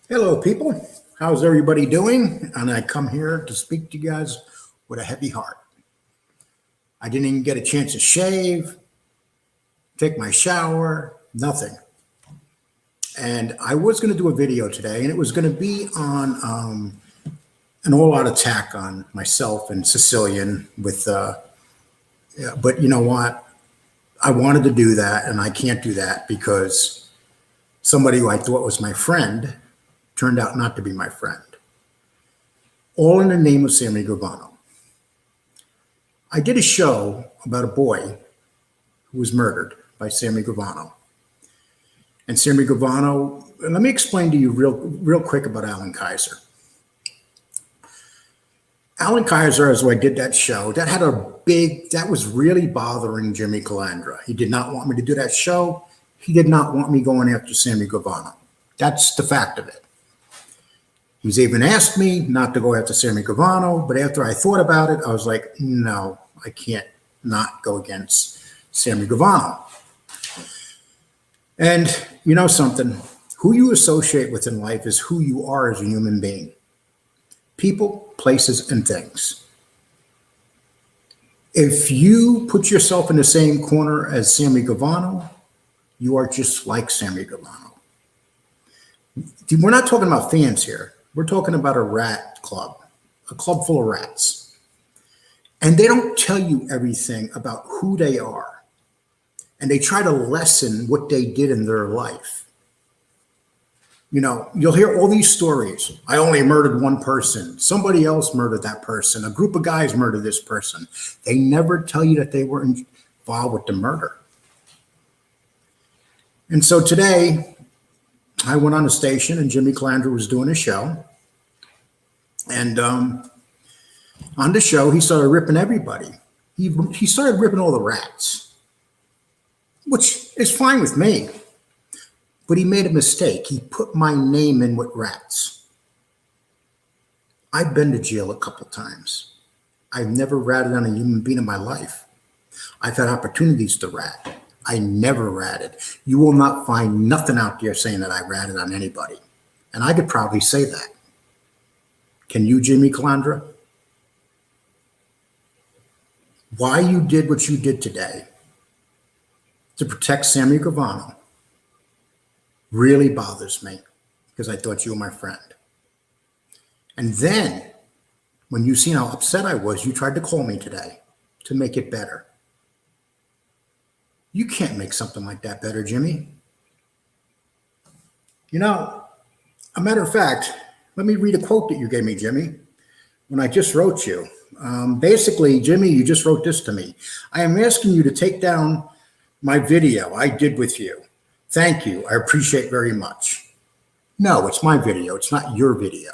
Hello, people. How's everybody doing? And I come here to speak to you guys with a heavy heart. I didn't even get a chance to shave, take my shower, nothing. And I was going to do a video today, and it was going to be on an all-out attack on myself and Sicilian. But you know what? I wanted to do that, and I can't do that because somebody who I thought was my friend turned out not to be my friend. All in the name of Sammy Gravano. I did a show about a boy who was murdered by Sammy Gravano. And Sammy Gravano, let me explain to you real quick about Alan Kaiser. Alan Kaiser, as I did that show, that was really bothering Jimmy Calandra. He did not want me to do that show. He did not want me going after Sammy Gravano. That's the fact of it. He's even asked me not to go after Sammy Gravano, but after I thought about it, I was like, no, I can't not go against Sammy Gravano. And you know something? Who you associate with in life is who you are as a human being. People, places, and things. If you put yourself in the same corner as Sammy Gravano, you are just like Sammy Gravano. We're not talking about fans here. We're talking about a rat club, a club full of rats. And they don't tell you everything about who they are. And they try to lessen what they did in their life. You know, you'll hear all these stories. I only murdered one person. Somebody else murdered that person. A group of guys murdered this person. They never tell you that they were involved with the murder. And so today, I went on a station and Jimmy Calandra was doing a show. And on the show, he started ripping everybody. He started ripping all the rats, which is fine with me. But he made a mistake. He put my name in with rats. I've been to jail a couple times. I've never ratted on a human being in my life. I've had opportunities to rat. I never ratted. You will not find nothing out there saying that I ratted on anybody. And I could probably say that. Can you, Jimmy Calandra? Why you did what you did today to protect Sammy Gravano really bothers me because I thought you were my friend. And then when you seen how upset I was, you tried to call me today to make it better. You can't make something like that better, Jimmy. You know, a matter of fact, let me read a quote that you gave me, Jimmy, when I just wrote you. Basically, Jimmy, you just wrote this to me. I am asking you to take down my video I did with you. Thank you. I appreciate very much. No, it's my video. It's not your video.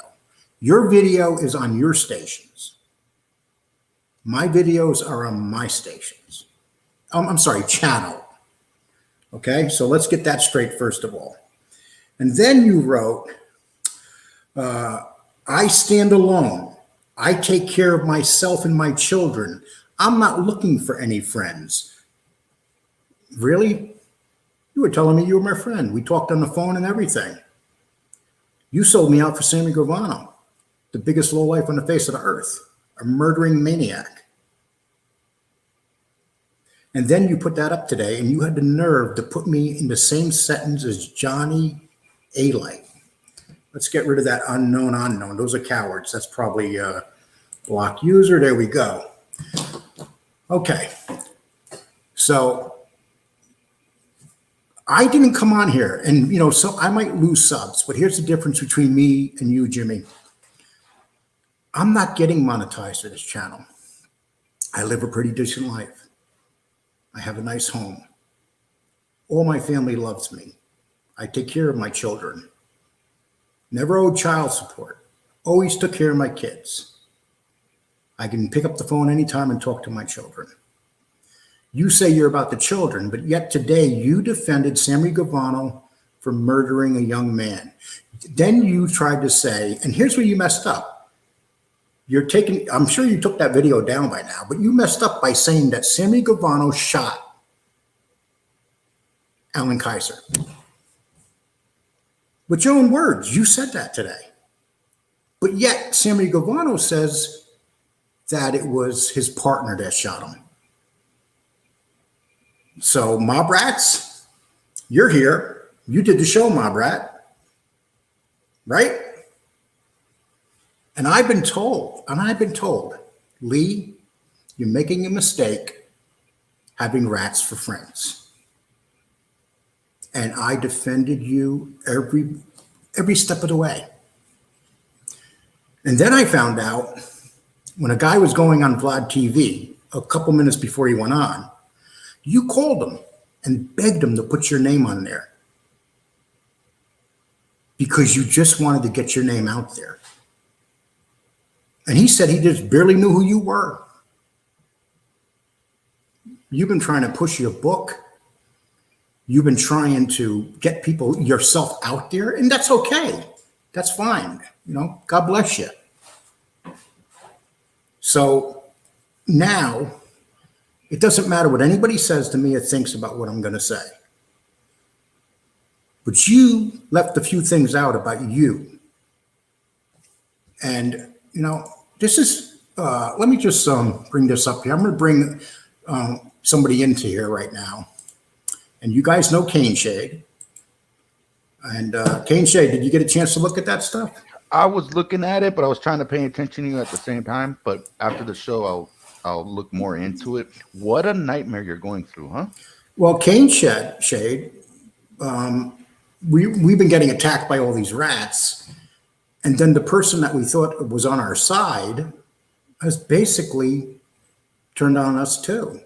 Your video is on your stations. My videos are on my stations. I'm sorry, channel. Okay, so let's get that straight first of all. And then you wrote, I stand alone. I take care of myself and my children. I'm not looking for any friends. Really? You were telling me you were my friend. We talked on the phone and everything. You sold me out for Sammy Gravano, the biggest lowlife on the face of the earth, a murdering maniac. And then you put that up today, and you had the nerve to put me in the same sentence as Johnny A-Light. Let's get rid of that unknown. Those are cowards. That's probably a block user. There we go. Okay. So I didn't come on here, and you know, so I might lose subs, but here's the difference between me and you, Jimmy. I'm not getting monetized for this channel. I live a pretty decent life. I have a nice home. All my family loves me. I take care of my children. Never owed child support. Always took care of my kids. I can pick up the phone anytime and talk to my children. You say you're about the children, but yet today you defended Sammy Gravano for murdering a young man. Then you tried to say, and here's where you messed up. I'm sure you took that video down by now, but you messed up by saying that Sammy Gravano shot Alan Kaiser. With your own words, you said that today. But yet, Sammy Guevara says that it was his partner that shot him. So, Mob Rats, you're here. You did the show, Mob Rat, right? And I've been told, Lee, you're making a mistake having rats for friends. And I defended you every step of the way. And then I found out when a guy was going on Vlad TV a couple minutes before he went on, you called him and begged him to put your name on there because you just wanted to get your name out there. And he said he just barely knew who you were. You've been trying to push your book. You've been trying to get people yourself out there, and that's okay. That's fine. You know, God bless you. So now it doesn't matter what anybody says to me or thinks about what I'm going to say. But you left a few things out about you. And, you know, this is, let me just bring this up here. I'm going to bring somebody into here right now. And you guys know Cane Shade. And Cane Shade, did you get a chance to look at that stuff? I was looking at it, but I was trying to pay attention to you at the same time. But after the show, I'll look more into it. What a nightmare you're going through, huh? Well, Cane Shade, we've been getting attacked by all these rats. And then the person that we thought was on our side has basically turned on us too.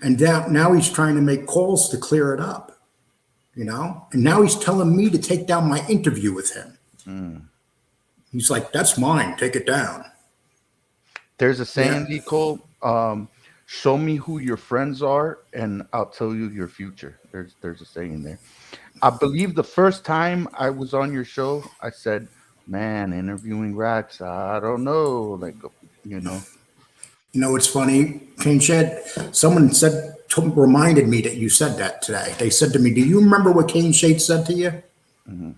And now he's trying to make calls to clear it up, you know? And now he's telling me to take down my interview with him. He's like, that's mine, take it down. There's a saying, Nicole, show me who your friends are and I'll tell you your future. There's a saying there. I believe the first time I was on your show, I said, man, interviewing rats, I don't know. Like, you know. You know, it's funny, Cane Shed, someone reminded me that you said that today. They said to me, do you remember what Cane Shade said to you? Mm-hmm.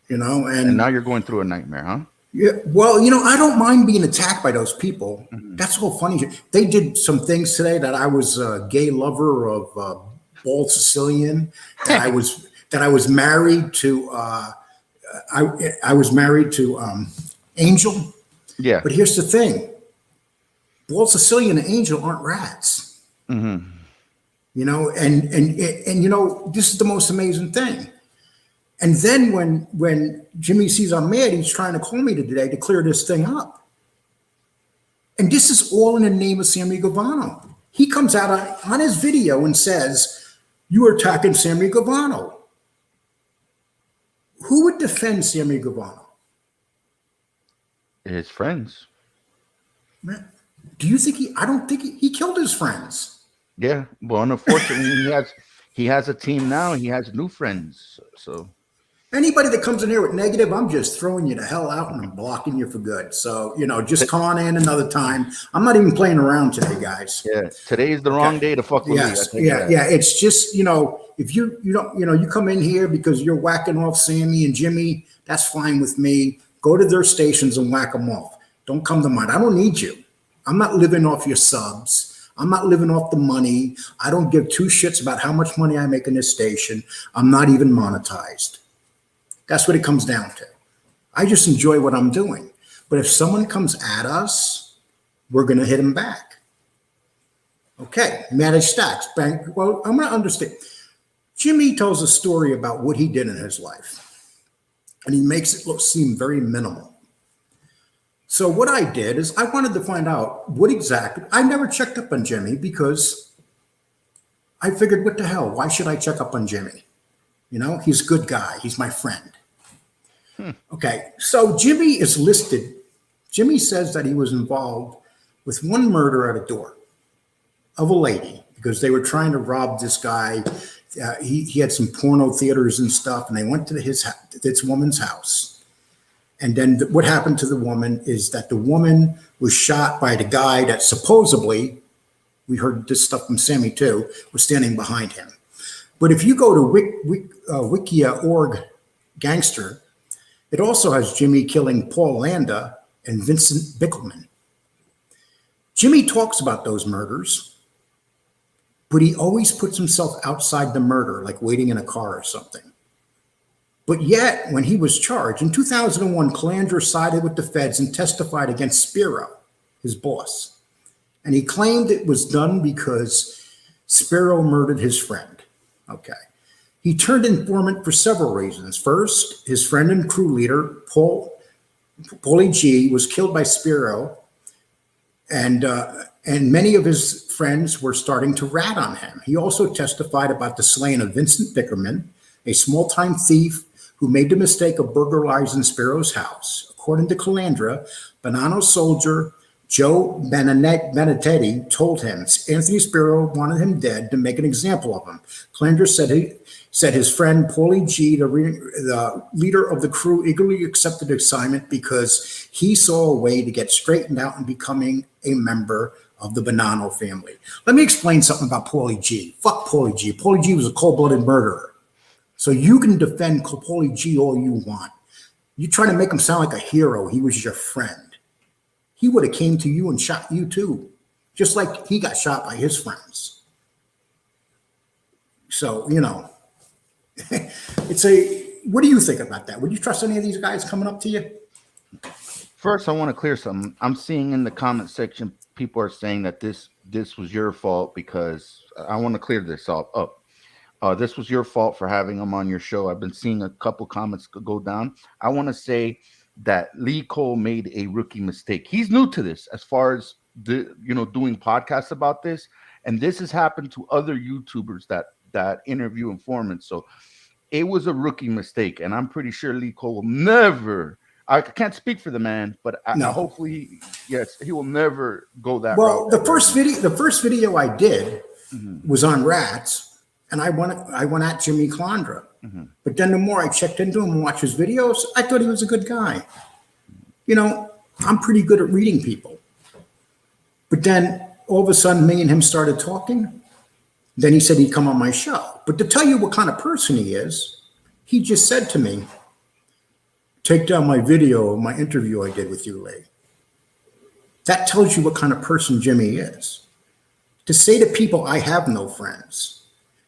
You know, and now you're going through a nightmare, huh? Yeah. Well, you know, I don't mind being attacked by those people. Mm-hmm. That's all funny. They did some things today that I was a gay lover of Bald Sicilian. That I was married to. I was married to Angel. Yeah. But here's the thing: Bald Sicilian and Angel aren't rats. Mm-hmm. You know, and you know, this is the most amazing thing. And then when Jimmy sees I'm mad, he's trying to call me today to clear this thing up. And this is all in the name of Sammy Guevara. He comes out on his video and says, you are attacking Sammy Guevara. Who would defend Sammy Guevara? His friends. Man, do you think I don't think he killed his friends. Yeah. Well, unfortunately, he has a team now. He has new friends. So. Anybody that comes in here with negative, I'm just throwing you the hell out and I'm blocking you for good. So, you know, just come on in another time. I'm not even playing around today, guys. Yeah, today is the wrong day to fuck with me. Yeah. It's just, you know, if you don't, you know, you come in here because you're whacking off Sammy and Jimmy, that's fine with me. Go to their stations and whack them off. Don't come to mine. I don't need you. I'm not living off your subs. I'm not living off the money. I don't give two shits about how much money I make in this station. I'm not even monetized. That's what it comes down to. I just enjoy what I'm doing. But if someone comes at us, we're going to hit them back. Okay, manage stacks. Bank. Well, I'm going to understand. Jimmy tells a story about what he did in his life. And he makes it seem very minimal. So what I did is I wanted to find out what exactly. I never checked up on Jimmy because I figured, what the hell? Why should I check up on Jimmy? You know, he's a good guy. He's my friend. Okay, so Jimmy is listed. Jimmy says that he was involved with one murder at a door of a lady because they were trying to rob this guy. He had some porno theaters and stuff, and they went to this woman's house. And then what happened to the woman is that the woman was shot by the guy that supposedly, we heard this stuff from Sammy too, was standing behind him. But if you go to wikia.org, gangster. It also has Jimmy killing Paul Landa and Vincent Bickelman. Jimmy talks about those murders, but he always puts himself outside the murder, like waiting in a car or something. But yet, when he was charged, in 2001, Calandra sided with the feds and testified against Spiro, his boss. And he claimed it was done because Spiro murdered his friend. Okay. He turned informant for several reasons. First, his friend and crew leader, Paulie G, was killed by Spiro, and many of his friends were starting to rat on him. He also testified about the slaying of Vincent Bickerman, a small-time thief who made the mistake of burglarizing Spiro's house. According to Calandra, Bonanno soldier Joe Benedetti told him Anthony Spiro wanted him dead to make an example of him. Calandra said his friend Paulie G, the leader of the crew, eagerly accepted the assignment because he saw a way to get straightened out and becoming a member of the Bonanno family. Let me explain something about Paulie G. Fuck Paulie G. Paulie G was a cold-blooded murderer. So you can defend Paulie G all you want. You try to make him sound like a hero. He was your friend. He would have came to you and shot you too, just like he got shot by his friends. So, what do you think about that? Would you trust any of these guys coming up to you? First, I want to clear something. I'm seeing in the comment section, people are saying that this was your fault because I want to clear this up. This was your fault for having him on your show. I've been seeing a couple comments go down. I want to say that Lee Cole made a rookie mistake. He's new to this as far as doing podcasts about this. And this has happened to other YouTubers that interview informants. So it was a rookie mistake. And I'm pretty sure Lee Cole will never, I can't speak for the man, but hopefully, yes, he will never go that route. Well, the first video I did was on rats. And I went at Jimmy Calandra. But then the more I checked into him and watched his videos, I thought he was a good guy. I'm pretty good at reading people. But then all of a sudden, me and him started talking. Then he said he'd come on my show. But to tell you what kind of person he is, he just said to me, take down my video of my interview I did with you, Lee. That tells you what kind of person Jimmy is. To say to people, I have no friends.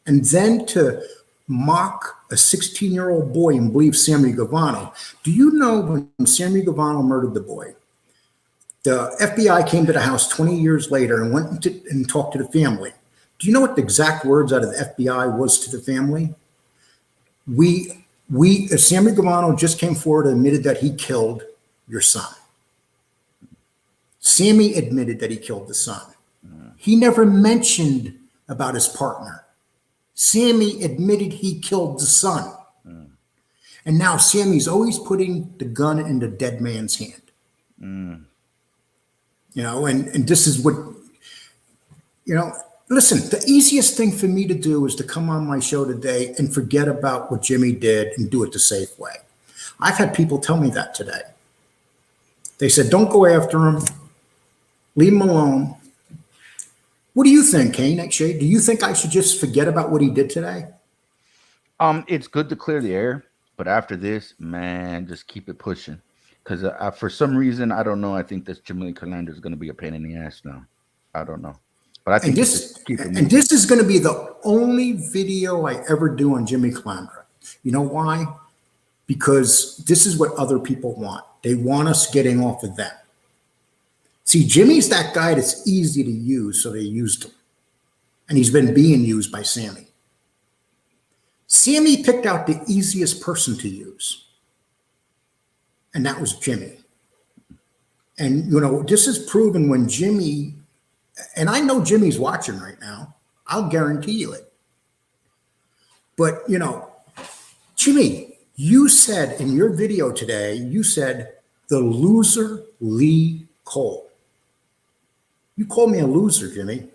And then to mock a 16-year-old boy and believe Sammy Gavano. Do you know when Sammy Gavano murdered the boy, the FBI came to the house 20 years later and went and talked to the family. Do you know what the exact words out of the FBI was to the family? Sammy Gavano just came forward and admitted that he killed your son. Sammy admitted that he killed the son. He never mentioned about his partner. Sammy admitted he killed the son. And now Sammy's always putting the gun in the dead man's hand. And this is what, listen, the easiest thing for me to do is to come on my show today and forget about what Jimmy did and do it the safe way. I've had people tell me that today. They said, don't go after him. Leave him alone. What do you think, Kane? Shay, do you think I should just forget about what he did today? It's good to clear the air, but after this, man, just keep it pushing. Because for some reason, I don't know. I think this Jimmy Calandra is going to be a pain in the ass now. I don't know, but I think this is going to be the only video I ever do on Jimmy Calandra. You know why? Because this is what other people want. They want us getting off of them. See, Jimmy's that guy that's easy to use, so they used him. And he's been being used by Sammy. Sammy picked out the easiest person to use. And that was Jimmy. And, this is proven when Jimmy, and I know Jimmy's watching right now. I'll guarantee you it. But, Jimmy, you said in your video today, you said the loser Lee Cole. You called me a loser, Jimmy.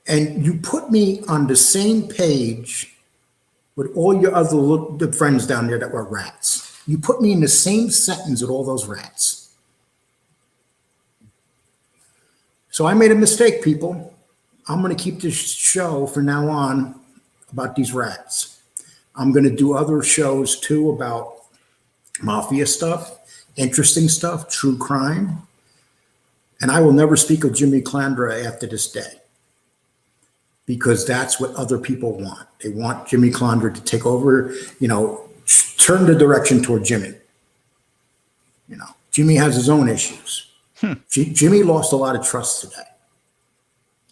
And you put me on the same page with all your other friends down there that were rats. You put me in the same sentence with all those rats. So I made a mistake, people. I'm going to keep this show from now on about these rats. I'm going to do other shows too about mafia stuff, interesting stuff, true crime. And I will never speak of Jimmy Clandra after this day, because that's what other people want. They want Jimmy Clandra to take over, turn the direction toward Jimmy. Jimmy has his own issues. Jimmy lost a lot of trust today,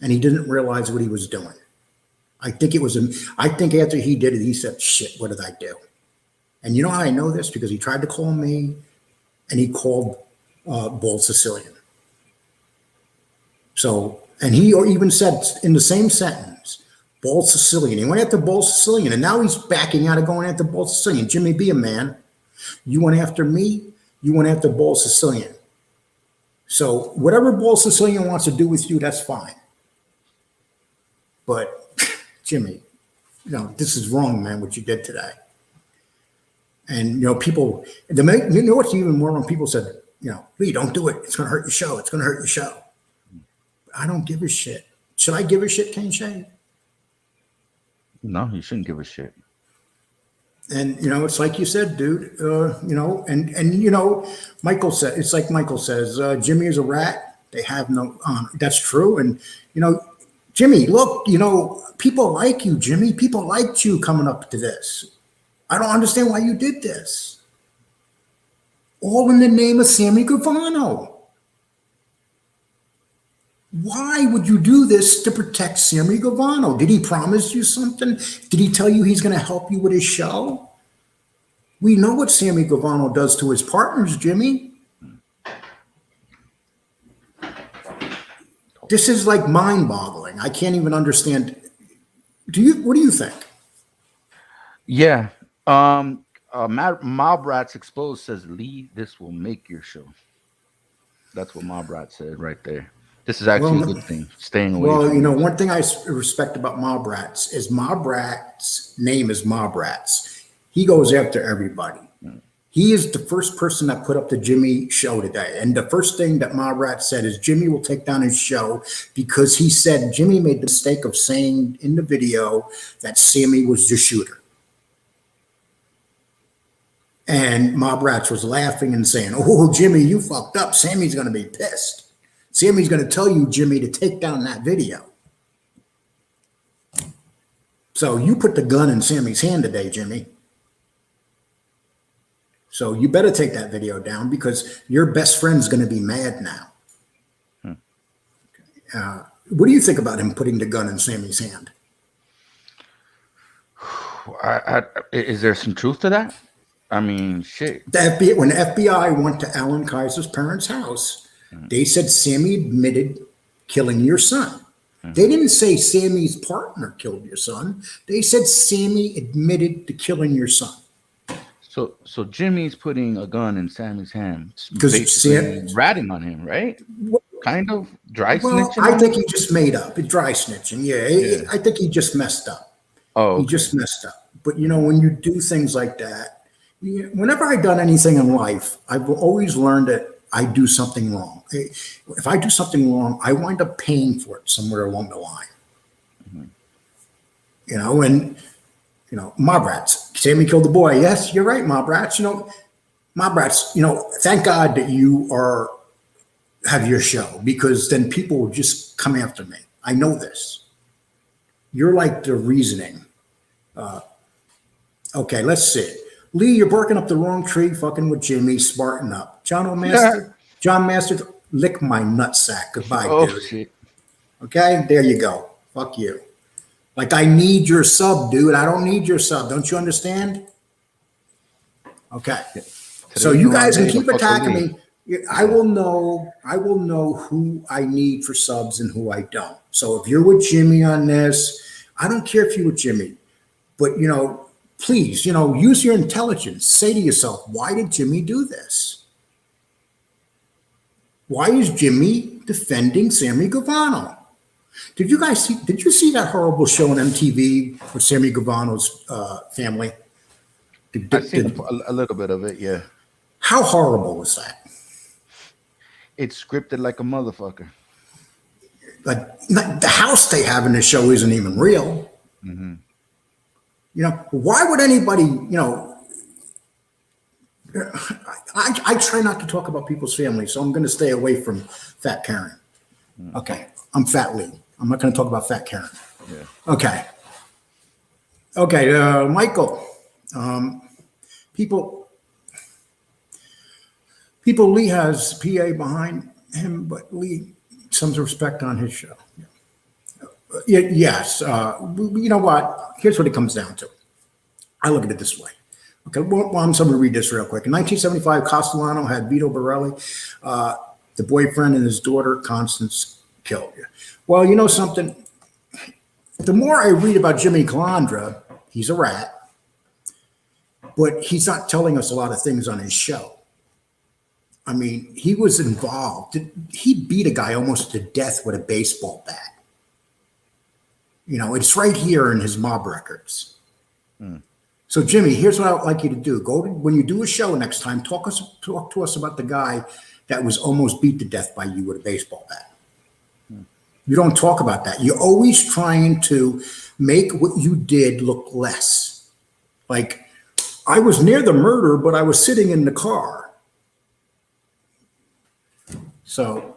and he didn't realize what he was doing. I think after he did it, he said, shit, what did I do? And you know how I know this? Because he tried to call me, and he called Bald Sicilian. So, and he even said in the same sentence, Bald Sicilian. He went after Bald Sicilian, and now he's backing out of going after Bald Sicilian. Jimmy, be a man. You went after me, you went after Bald Sicilian. So whatever Bald Sicilian wants to do with you, that's fine. But Jimmy, this is wrong, man, what you did today. And, people, you know what's even more when people said, Lee, don't do it. It's going to hurt your show. It's going to hurt your show. I don't give a shit. Should I give a shit, Kane Shane? No, you shouldn't give a shit. And, it's like you said, dude, Michael said, it's like Michael says, Jimmy is a rat. They have no honor. That's true. And, Jimmy, look, people like you, Jimmy. People liked you coming up to this. I don't understand why you did this. All in the name of Sammy Gravano. Why would you do this to protect Sammy Gravano? Did he promise you something? Did he tell you he's going to help you with his show? We know what Sammy Gravano does to his partners, Jimmy. This is like mind-boggling. I can't even understand. What do you think? Yeah. Mob Rats Exposed says, Lee, this will make your show. That's what Mob Rat said right there. This is actually a good thing. Staying away. Well, one thing I respect about Mob Rats is Mob Rats' name is Mob Rats. He goes after everybody. He is the first person that put up the Jimmy show today. And the first thing that Mob Rat said is Jimmy will take down his show, because he said Jimmy made the mistake of saying in the video that Sammy was the shooter. And Mob Rats was laughing and saying, oh, Jimmy, you fucked up. Sammy's going to be pissed. Sammy's going to tell you, Jimmy, to take down that video. So you put the gun in Sammy's hand today, Jimmy. So you better take that video down, because your best friend's going to be mad now. What do you think about him putting the gun in Sammy's hand? Is there some truth to that? I mean, shit. When the FBI went to Alan Kaiser's parents' house, they said Sammy admitted killing your son. They didn't say Sammy's partner killed your son. They said Sammy admitted to killing your son. So Jimmy's putting a gun in Sammy's hand, because ratting on him, right? Kind of dry snitching. I think he just made up. Dry snitching, yeah. I think he just messed up. Oh, okay. He just messed up. But when you do things like that, whenever I've done anything in life, I've always learned that I do something wrong. If I do something wrong, I wind up paying for it somewhere along the line. Mob Rats. Sammy killed the boy. Yes, you're right, Mob Rats. Mob Rats, thank God that you have your show, because then people will just come after me. I know this. You're like the reasoning. Okay, let's see. Lee, you're barking up the wrong tree, fucking with Jimmy, smarten up. John Master, lick my nutsack. Goodbye, dude. Shit. Okay, there you go. Fuck you. Like, I need your sub, dude. I don't need your sub. Don't you understand? Okay. So you guys can keep attacking me. I will know who I need for subs and who I don't. So if you're with Jimmy on this, I don't care if you're with Jimmy, but please, use your intelligence. Say to yourself, why did Jimmy do this? Why is Jimmy defending Sammy Gravano? Did you see that horrible show on MTV with Sammy Gravano's family? I've seen a little bit of it, yeah. How horrible was that? It's scripted like a motherfucker. Like, the house they have in the show isn't even real. You know, why would anybody, I try not to talk about people's families, so I'm going to stay away from Fat Karen. Okay. I'm Fat Lee. I'm not going to talk about Fat Karen. Yeah. Okay. Okay. Michael, people, Lee has PA behind him, but Lee, some respect on his show. Yes. You know what? Here's what it comes down to. I look at it this way. Okay, well, I'm going to read this real quick. In 1975, Castellano had Vito Borelli, the boyfriend, and his daughter, Constance, killed. Well, you know something? The more I read about Jimmy Calandra, he's a rat, but he's not telling us a lot of things on his show. I mean, he was involved. He beat a guy almost to death with a baseball bat. You know, it's right here in his mob records. So, Jimmy, here's what I'd like you to do. When you do a show next time, talk to us about the guy that was almost beat to death by you with a baseball bat. You don't talk about that. You're always trying to make what you did look less. Like, I was near the murder, but I was sitting in the car. So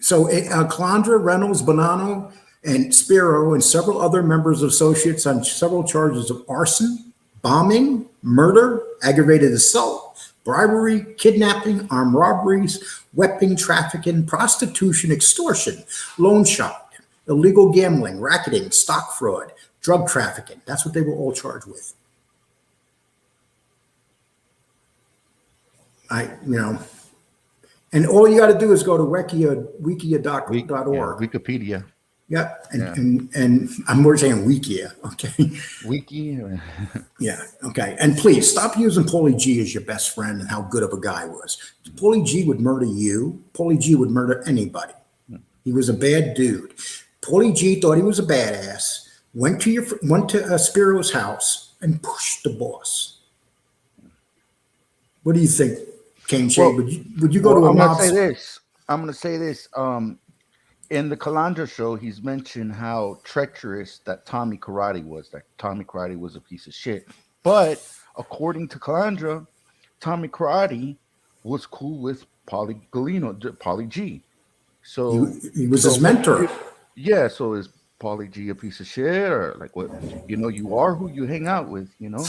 Calandra, Reynolds, Bonanno, and Spiro, and several other members of associates on several charges of arson, bombing, murder, aggravated assault, bribery, kidnapping, armed robberies, weapon trafficking, prostitution, extortion, loan sharking, illegal gambling, racketing, stock fraud, drug trafficking. That's what they were all charged with. And all you got to do is go to wikia.org. Wikipedia. Yeah, and I'm more saying Wikia, okay? Wiki. Yeah, okay. And please stop using Paulie G as your best friend and how good of a guy he was. Paulie G would murder you. Paulie G would murder anybody. He was a bad dude. Paulie G thought he was a badass, went to Spiro's house and pushed the boss. What do you think, Kane Shade? Would you go to a mob? I'm going to say this. In the Calandra show, he's mentioned how treacherous that Tommy Karate was. That Tommy Karate was a piece of shit. But according to Calandra, Tommy Karate was cool with Paulie G. So he was his mentor. Yeah. So is Paulie G a piece of shit, or like what? You know, you are who you hang out with. You know.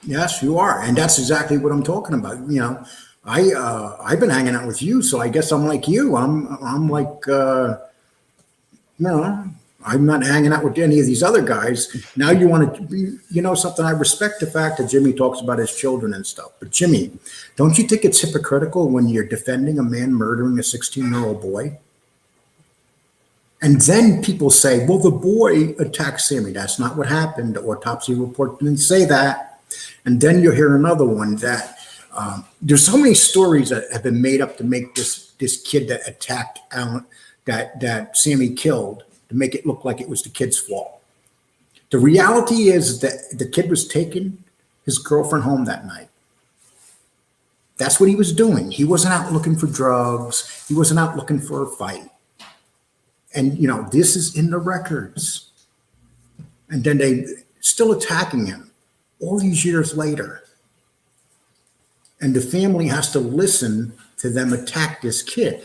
Yes, you are, and that's exactly what I'm talking about. You know, I've been hanging out with you, so I guess I'm like you. I'm like. No, I'm not hanging out with any of these other guys. Now you want to be, something. I respect the fact that Jimmy talks about his children and stuff. But Jimmy, don't you think it's hypocritical when you're defending a man murdering a 16-year-old boy? And then people say, well, the boy attacked Sammy. That's not what happened. The autopsy report didn't say that. And then you hear another one that there's so many stories that have been made up to make this kid that attacked Alan, that Sammy killed, to make it look like it was the kid's fault. The reality is that the kid was taking his girlfriend home that night. That's what he was doing. He wasn't out looking for drugs. He wasn't out looking for a fight. And, this is in the records. And then they still attacking him all these years later. And the family has to listen to them attack this kid.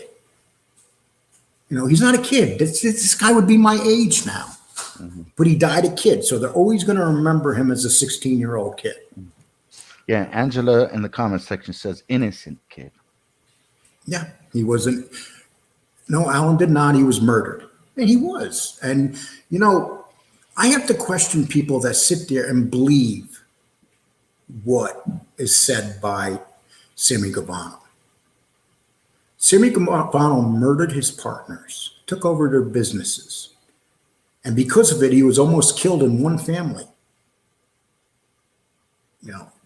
He's not a kid. This guy would be my age now. But he died a kid. So they're always going to remember him as a 16-year-old kid. Yeah, Angela in the comment section says innocent kid. Yeah, he wasn't. No, Alan did not. He was murdered. And he was. And, I have to question people that sit there and believe what is said by Sammy Gavano. Sammy Gavano murdered his partners, took over their businesses. And because of it, he was almost killed in one family.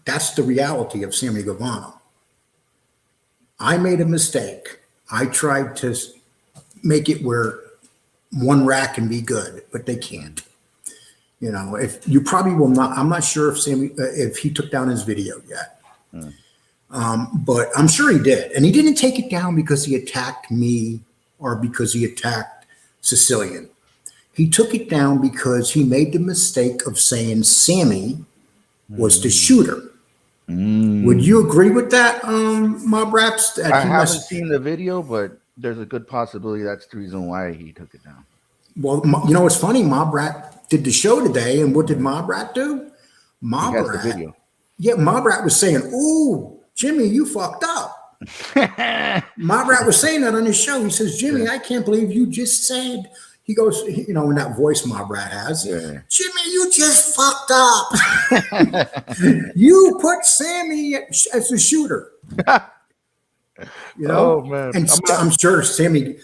That's the reality of Sammy Gavano. I made a mistake. I tried to make it where one rat can be good, but they can't. If you probably will not, I'm not sure if he took down his video yet. But I'm sure he did. And he didn't take it down because he attacked me or because he attacked Sicilian. He took it down because he made the mistake of saying Sammy was the shooter. Mm. Would you agree with that, Mob Raps? That I he haven't must, seen the video, but there's a good possibility that's the reason why he took it down. well, you know, what's funny, Mob Rat did the show today, and what did Mob Rat do? He Mob has the Rat, video. yeah, Mob Rat was saying, "Ooh, Jimmy, you fucked up." Mob Rat was saying that on his show. He says, "Jimmy, I can't believe you just said." He goes, you know, in that voice Mob Rat has, Yeah. "Jimmy, you just fucked up. You put Sammy as the shooter." You know, Oh man. and I'm sure Sammy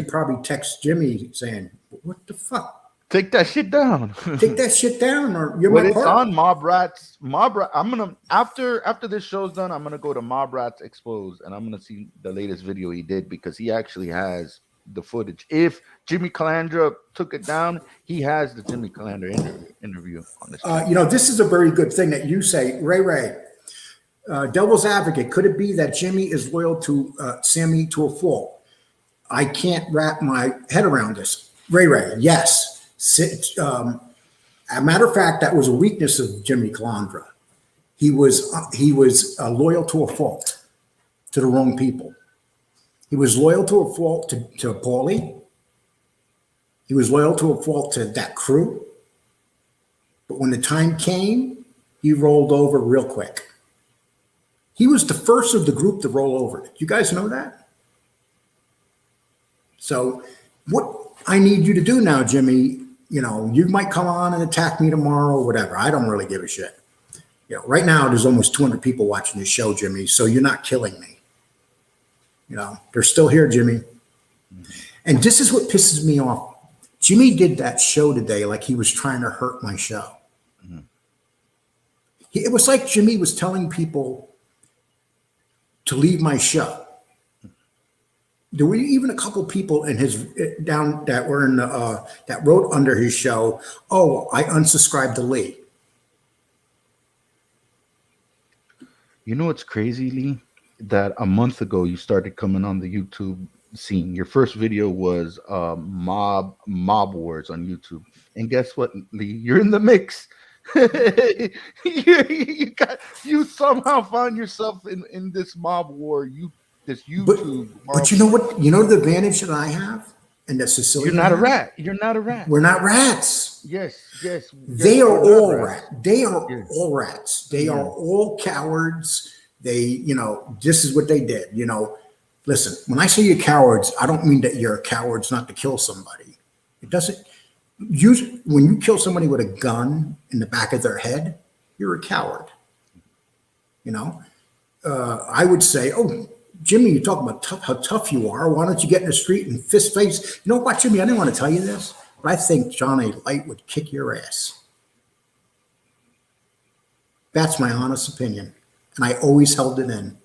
probably texts Jimmy saying, "What the fuck? Take that shit down. Take that shit down, or you're But my it's partner." on Mob Rats. Mob Rat. I'm gonna after this show's done, I'm gonna go to Mob Rats Exposed and I'm gonna see the latest video he did because he actually has the footage. If Jimmy Calandra took it down, he has the Jimmy Calandra interview on this. You know, this is a very good thing that you say, Ray. Devil's advocate. Could it be that Jimmy is loyal to Sammy to a fault? I can't wrap my head around this. Ray. Yes. A matter of fact, that was a weakness of Jimmy Calandra. He was loyal to a fault, to the wrong people. He was loyal to a fault to Paulie. He was loyal to a fault to that crew. But when the time came, he rolled over real quick. He was the first of the group to roll over. You guys know that? So what I need you to do now, Jimmy, you know, you might come on and attack me tomorrow or whatever. I don't really give a shit. You know, right now there's almost 200 people watching this show, Jimmy, so you're not killing me. You know, they're still here, Jimmy. And this is what pisses me off. Jimmy did that show today like he was trying to hurt my show. It was like Jimmy was telling people to leave my show. There were even a couple people in his down that were in that wrote under his show, "Oh, I unsubscribed to Lee." You know what's crazy, Lee? That a month ago you started coming on the YouTube scene. Your first video was mob wars on YouTube, and guess what, Lee? You're in the mix. you somehow found yourself in this mob war. This YouTube. But you know what? You know the advantage that I have, and that Cecilia. You're not a rat. You're not a rat. We're not rats. Yes. They are all rats. They are all rats. They are all cowards. They, you know, this is what they did. You know, listen, when I say you're cowards, I don't mean that you're cowards not to kill somebody. It doesn't. When you kill somebody with a gun in the back of their head, you're a coward. You know, I would say, "Oh, Jimmy, you talk about how tough you are. Why don't you get in the street and fist face?" You know what, Jimmy? I didn't want to tell you this, but I think John A. Light would kick your ass. That's my honest opinion, and I always held it in.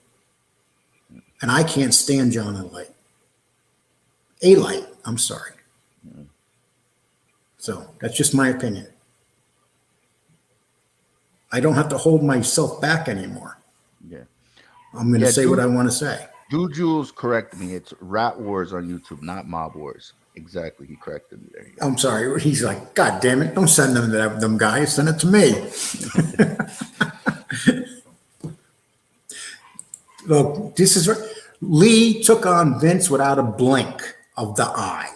And I can't stand John A. Light. A. Light. I'm sorry. So that's just my opinion. I don't have to hold myself back anymore. Yeah. I'm going to say what I want to say. Jules corrected me. It's Rat Wars on YouTube, not Mob Wars. Exactly. He corrected me there. I'm sorry. He's like, "God damn it. Don't send them to them guys. Send it to me." Look, this is Lee took on Vince without a blink of the eye.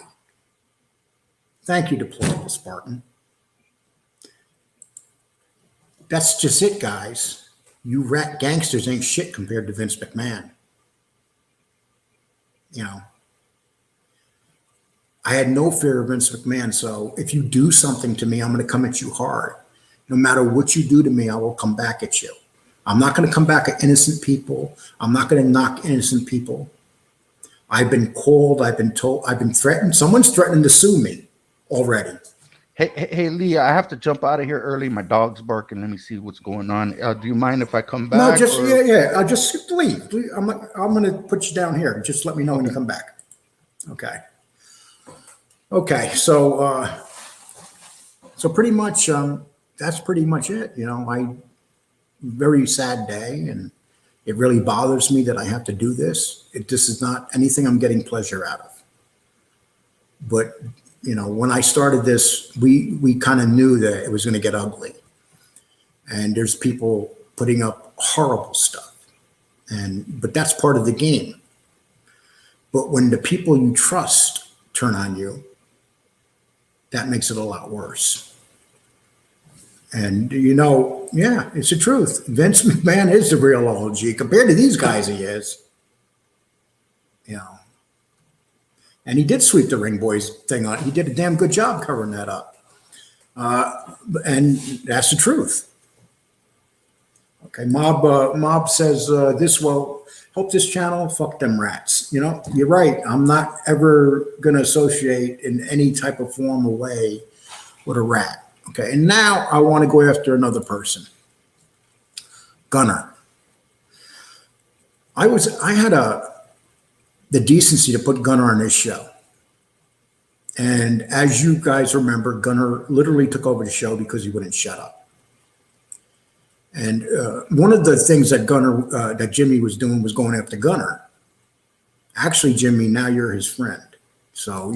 Thank you, Deployable Spartan. That's just it, guys. You rat gangsters ain't shit compared to Vince McMahon. You know, I had no fear of Vince McMahon. So if you do something to me, I'm going to come at you hard. No matter what you do to me, I will come back at you. I'm not going to come back at innocent people. I'm not going to knock innocent people. I've been called. I've been told. I've been threatened. Someone's threatening to sue me already. Hey, Lee, I have to jump out of here early. My dog's barking. Let me see what's going on. Do you mind if I come back? No, just yeah. Just leave. I'm going to put you down here. Just let me know when you come back. Okay. So pretty much that's pretty much it. You know, very sad day, and it really bothers me that I have to do this. This is not anything I'm getting pleasure out of. But you know, when I started this, we kind of knew that it was going to get ugly. and there's people putting up horrible stuff. But that's part of the game. But when the people you trust turn on you, that makes it a lot worse. And yeah, it's the truth. Vince McMahon is the real OG compared to these guys. He is, and he did sweep the Ring Boys thing on. He did a damn good job covering that up, and that's the truth. Okay, Mob says this will help this channel. Fuck them rats. You're right. I'm not ever gonna associate in any type of form or way with a rat. Okay, and now I want to go after another person. Gunner. I had the decency to put Gunner on this show. And as you guys remember, Gunner literally took over the show because he wouldn't shut up. And one of the things that that Jimmy was doing was going after Gunner. Actually, Jimmy, now you're his friend. So,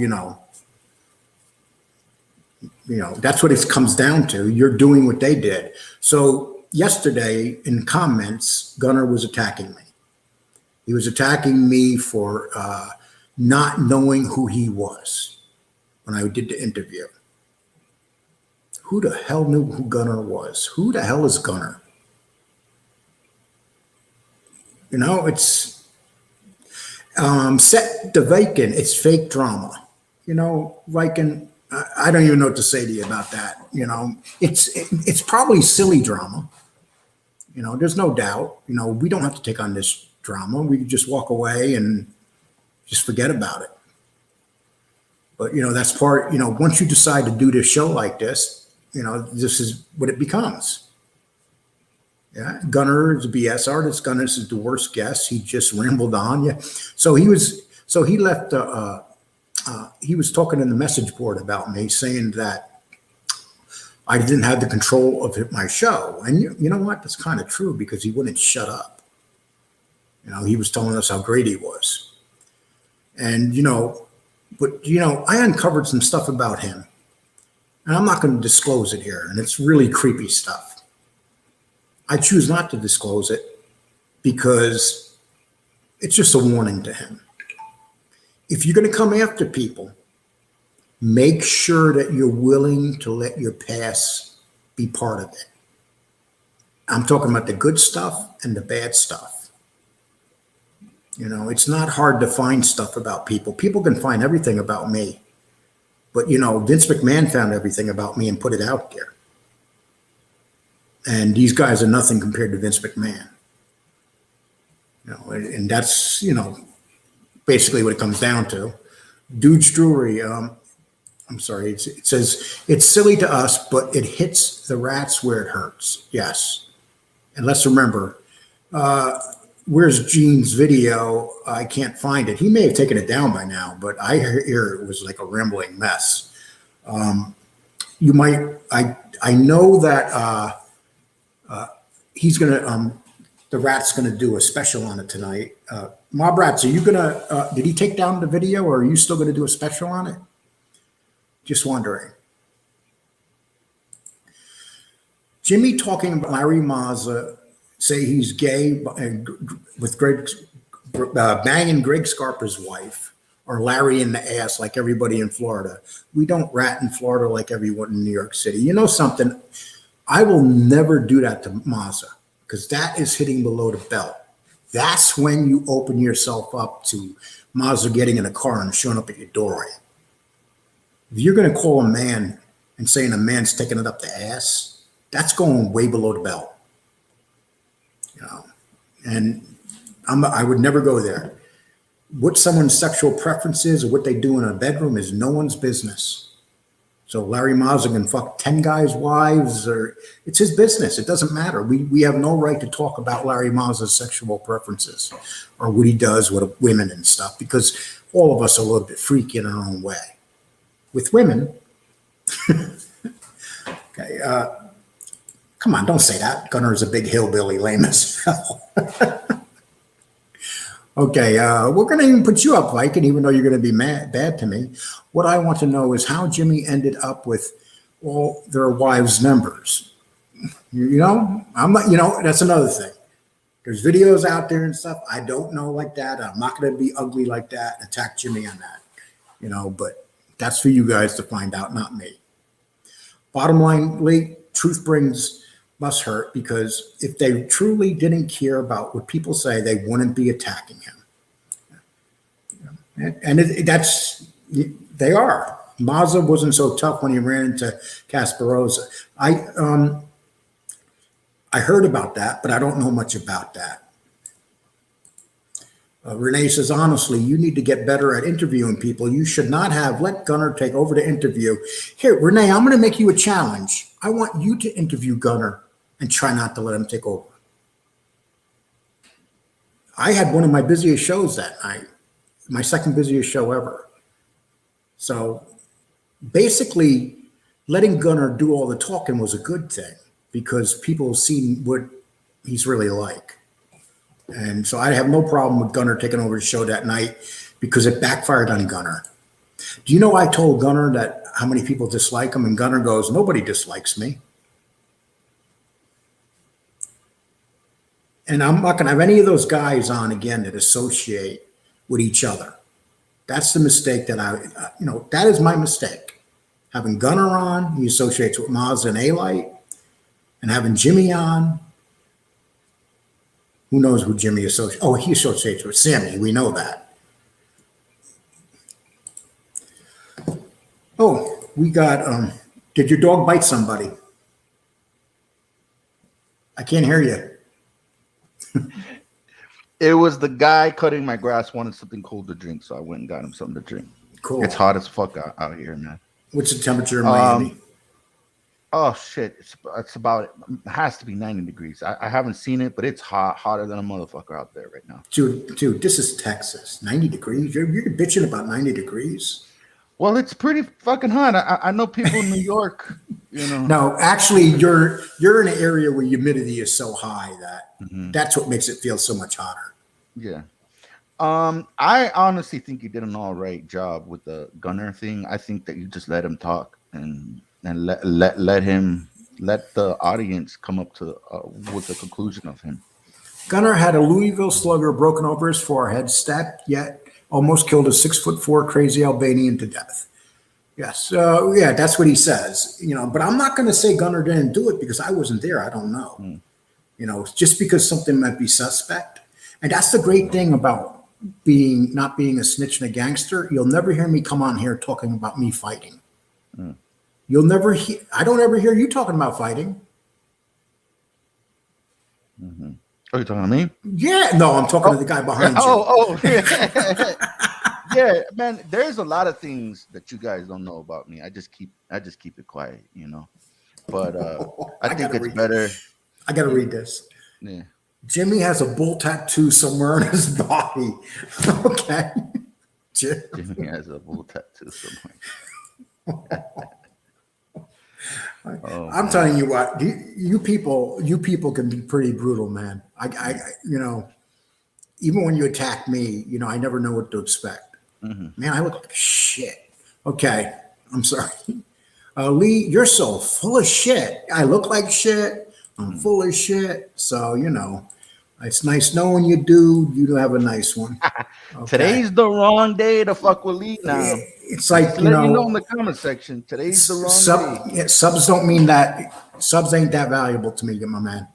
that's what it comes down to. You're doing what they did. So yesterday in comments, Gunner was attacking me. He was attacking me for not knowing who he was when I did the interview. Who the hell knew who Gunner was? Who the hell is Gunner? It's set to Viking. It's fake drama. Viking, I don't even know what to say to you about that. It's probably silly drama. There's no doubt. We don't have to take on this drama. We could just walk away and just forget about it. But that's part. Once you decide to do this show like this, this is what it becomes. Yeah, Gunner is a BS artist. Gunner is the worst guest. He just rambled on. Yeah, so he left. He was talking in the message board about me, saying that I didn't have the control of my show. And you know what? That's kind of true because he wouldn't shut up. He was telling us how great he was. And, I uncovered some stuff about him. And I'm not going to disclose it here. And it's really creepy stuff. I choose not to disclose it because it's just a warning to him. If you're going to come after people, make sure that you're willing to let your past be part of it. I'm talking about the good stuff and the bad stuff. It's not hard to find stuff about people. People can find everything about me. But, Vince McMahon found everything about me and put it out there. And these guys are nothing compared to Vince McMahon. And that's, basically what it comes down to. Dude's Jewelry. I'm sorry. It says it's silly to us, but it hits the rats where it hurts. Yes. And let's remember, where's Gene's video? I can't find it. He may have taken it down by now, but I hear it was like a rambling mess. You might. I know that he's gonna. The Rat's gonna do a special on it tonight. Mob Rats, are you gonna? Did he take down the video, or are you still gonna do a special on it? Just wondering. Jimmy talking about Larry Mazza, say he's gay with banging Greg Scarpa's wife, or Larry in the ass like everybody in Florida. We don't rat in Florida like everyone in New York City. You know something? I will never do that to Mazza because that is hitting below the belt. That's when you open yourself up to Mazza getting in a car and showing up at your doorway. If you're going to call a man and saying a man's taking it up the ass, that's going way below the belt. And I would never go there. What someone's sexual preference is or what they do in a bedroom is no one's business. So Larry Mazza can fuck 10 guys' wives, or it's his business. It doesn't matter. We have no right to talk about Larry Mazza's sexual preferences or what he does with women and stuff, because all of us are a little bit freaky in our own way. With women, okay, come on, don't say that. Gunner's a big hillbilly, lame as hell. Okay, we're going to even put you up, Viking, even though you're going to be bad to me. What I want to know is how Jimmy ended up with all their wives' numbers. You know, I'm not, you know, that's another thing. There's videos out there and stuff. I don't know like that. I'm not going to be ugly like that and attack Jimmy on that, you know, but that's for you guys to find out, not me. Bottom line, Lee, truth brings must hurt, because if they truly didn't care about what people say, they wouldn't be attacking him. And that's, they are. Mazza wasn't so tough when he ran into Casparosa. I heard about that, but I don't know much about that. Renee says, honestly, you need to get better at interviewing people. You should not have let Gunnar take over the interview. Here, Renee, I'm going to make you a challenge. I want you to interview Gunnar and try not to let him take over. I had one of my busiest shows that night, my second busiest show ever. So basically, letting Gunnar do all the talking was a good thing, because people seen what he's really like. And so I have no problem with Gunnar taking over the show that night, because it backfired on Gunnar. Do you know I told Gunnar that how many people dislike him? And Gunnar goes, nobody dislikes me. And I'm not going to have any of those guys on again that associate with each other. That's the mistake that that is my mistake. Having Gunnar on, he associates with Maz and A-Light, and having Jimmy on, who knows who Jimmy associates? Oh, he associates with Sammy. We know that. Oh, we got, did your dog bite somebody? I can't hear you. It was the guy cutting my grass wanted something cold to drink, so I went and got him something to drink. Cool. It's hot as fuck out here, man. What's the temperature in Miami? Oh shit! It's about, it has to be 90 degrees. I haven't seen it, but it's hotter than a motherfucker out there right now. Dude, this is Texas. 90 degrees. You're bitching about 90 degrees. Well, it's pretty fucking hot. I know people in New York, you know. No, actually, you're in an area where humidity is so high that that's what makes it feel so much hotter. Yeah. I honestly think you did an all right job with the Gunnar thing. I think that you just let him talk and let the audience come up to with the conclusion of him. Gunnar had a Louisville Slugger broken over his forehead, stabbed, yet almost killed a 6'4" crazy Albanian to death. Yes, yeah, that's what he says. You know, but I'm not going to say Gunnar didn't do it, because I wasn't there. I don't know. You know, just because something might be suspect, and that's the great thing about not being a snitch and a gangster. You'll never hear me come on here talking about me fighting. You'll never hear. I don't ever hear you talking about fighting. Are you talking to me? Yeah, no, I'm talking to the guy behind you. Yeah, man. There's a lot of things that you guys don't know about me. I just keep it quiet, you know. But I think it's better. I got to read this. Yeah. Jimmy has a bull tattoo somewhere on his body. Okay. Jimmy has a bull tattoo somewhere. I'm telling you what, you people can be pretty brutal, man. I you know, even when you attack me, you know, I never know what to expect. Man, I look like shit. Okay, I'm sorry. Lee, you're so full of shit. I look like shit. I'm full of shit. So, you know, it's nice knowing you, dude. You have a nice one. Okay. Today's the wrong day to fuck with Lee now. It's like, Just you let me know know, in the comment section. Today's the wrong day. yeah, subs don't mean that. Subs ain't that valuable to me, my man.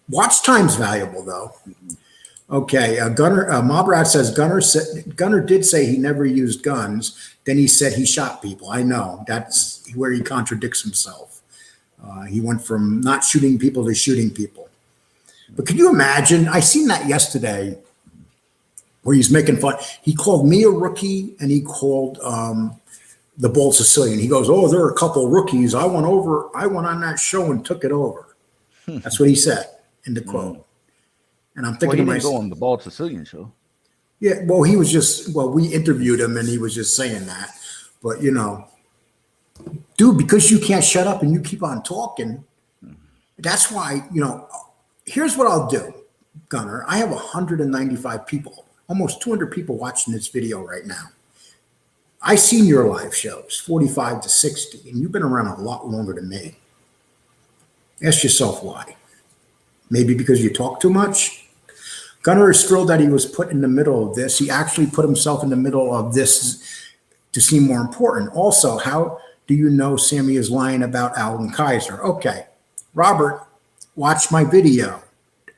Watch time's valuable, though. Okay, Gunnar, Mobrat says Gunnar did say he never used guns. Then he said he shot people. I know. That's where he contradicts himself. He went from not shooting people to shooting people. But can you imagine? I seen that yesterday where he's making fun. He called me a rookie, and he called the Bold Sicilian. He goes, "Oh, there are a couple rookies. I went on that show and took it over." That's what he said in the quote. And I'm thinking he to didn't go myself, on the Bald Sicilian show. yeah, well, we interviewed him, and he was just saying that. But, you know, dude, because you can't shut up and you keep on talking, that's why, you know, here's what I'll do, Gunnar. I have 195 people, almost 200 people watching this video right now. I seen your live shows, 45 to 60, and you've been around a lot longer than me. Ask yourself why. Maybe because you talk too much? Gunnar is thrilled that he was put in the middle of this. He actually put himself in the middle of this to seem more important. Also, how do you know Sammy is lying about Alan Kaiser? Okay, Robert, watch my video,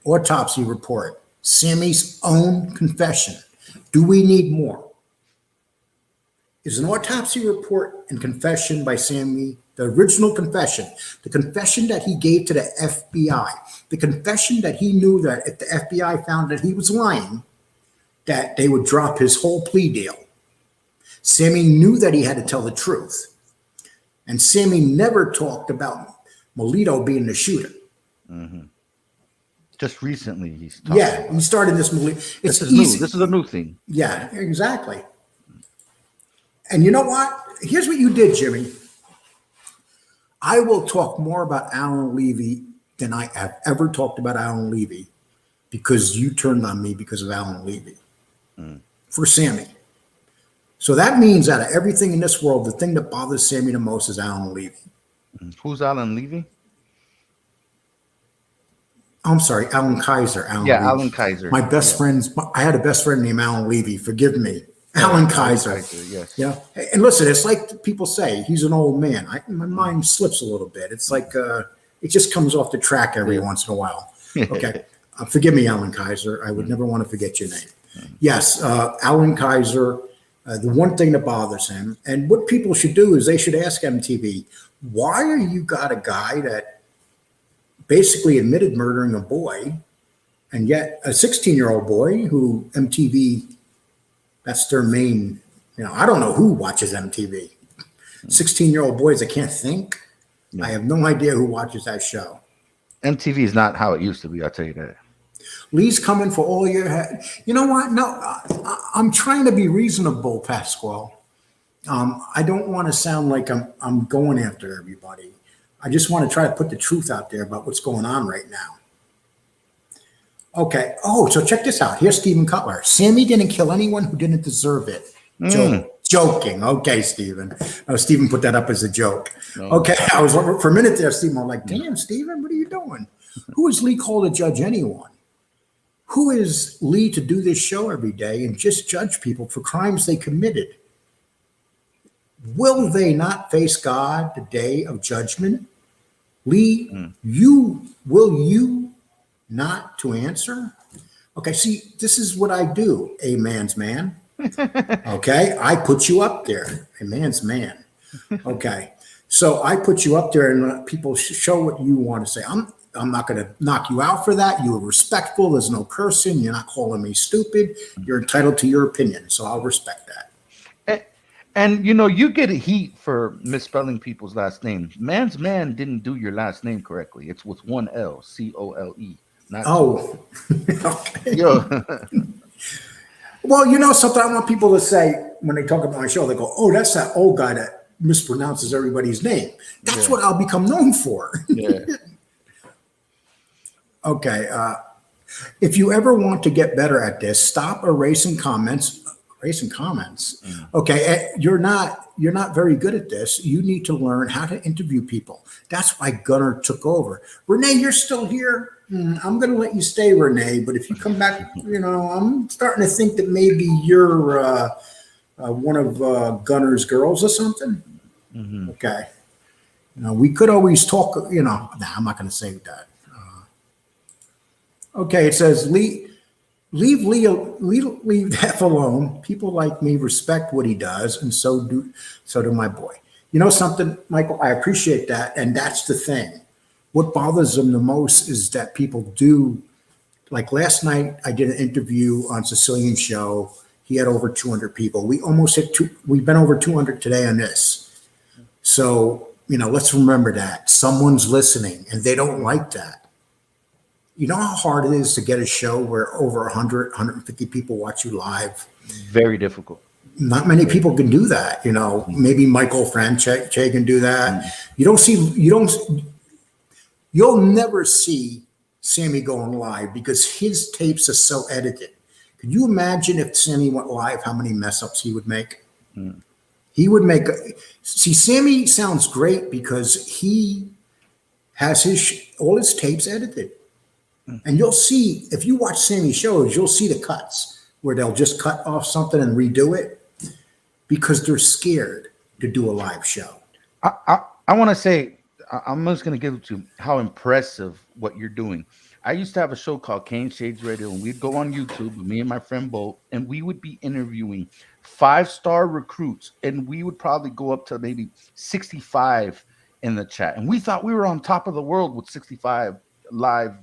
autopsy report, Sammy's own confession. Do we need more? Is an autopsy report and confession by Sammy, the original confession, the confession that he gave to the FBI, the confession that he knew that if the FBI found that he was lying, that they would drop his whole plea deal. Sammy knew that he had to tell the truth. And Sammy never talked about Melito being the shooter. Mm-hmm. Just recently, he's talking Yeah, he started this. This is new. This is a new thing. Yeah, exactly. And you know what? Here's what you did, Jimmy. I will talk more about Alan Levy than I have ever talked about Alan Levy because you turned on me because of Alan Levy for Sammy. So that means out of everything in this world, the thing that bothers Sammy the most is Alan Levy. Who's Alan Levy? I'm sorry, Alan Kaiser. Levy. Alan Kaiser. My best friends, I had a best friend named Alan Levy. Forgive me. Alan Kaiser. Yes. Yeah. And listen, it's like people say, he's an old man. My mind slips a little bit. It's like it just comes off the track every once in a while. Okay. Forgive me, Alan Kaiser. I would never want to forget your name. Yes, Alan Kaiser. The one thing that bothers him, and what people should do is they should ask MTV, why are you got a guy that basically admitted murdering a boy, and yet a 16-year-old boy who MTV, that's their main, I don't know who watches MTV. 16-year-old boys that can't think. I have no idea who watches that show. MTV is not how it used to be, I'll tell you that. Lee's coming for all your head. You know what? No, I'm trying to be reasonable, Pasquale. I don't want to sound like I'm going after everybody. I just want to try to put the truth out there about what's going on right now. Okay. Oh, so check this out. Here's Stephen Cutler. Sammy didn't kill anyone who didn't deserve it. Joking. Okay, Stephen. Stephen put that up as a joke. No. Okay. I was for a minute there, Stephen. I'm like, damn, Stephen, what are you doing? Who is Lee called to judge anyone? Who is Lee to do this show every day and just judge people for crimes they committed? Will they not face God the day of judgment? Lee, will you not to answer? Okay, see, this is what I do, a man's man. Okay, I put you up there, a man's man. Okay, so I put you up there and let people show what you want to say. I'm not going to knock you out for that. You were respectful. There's no cursing. You're not calling me stupid. You're entitled to your opinion, so I'll respect that. And you get heat for misspelling people's last names. Man's man didn't do your last name correctly. It's with one L, Cole. Not okay. Yo. Well, something I want people to say when they talk about my show, they go, oh, that's that old guy that mispronounces everybody's name. That's what I'll become known for. Yeah. Okay. If you ever want to get better at this, stop erasing comments. Okay. You're not very good at this. You need to learn how to interview people. That's why Gunnar took over. Renee, you're still here. I'm going to let you stay, Renee. But if you come back, I'm starting to think that maybe you're one of Gunnar's girls or something. Mm-hmm. Okay. We could always talk, I'm not going to say that. Okay, it says, leave F alone. People like me respect what he does, and so do my boy. You know something, Michael? I appreciate that, and that's the thing. What bothers them the most is that people do, like last night, I did an interview on Sicilian Show. He had over 200 people. We almost hit we've been over 200 today on this. So, let's remember that. Someone's listening, and they don't like that. You know how hard it is to get a show where over 100, 150 people watch you live? Very difficult. Not many people can do that. Maybe Michael Franche can do that. You'll never see Sammy going live because his tapes are so edited. Could you imagine if Sammy went live, how many mess ups he would make? He would make, Sammy sounds great because he has all his tapes edited. And you'll see, if you watch Sammy shows, you'll see the cuts where they'll just cut off something and redo it because they're scared to do a live show. I want to say, I'm just going to give it to you how impressive what you're doing. I used to have a show called Kane Shades Radio, and we'd go on YouTube, me and my friend Bo, and we would be interviewing 5-star recruits, and we would probably go up to maybe 65 in the chat. And we thought we were on top of the world with 65 live,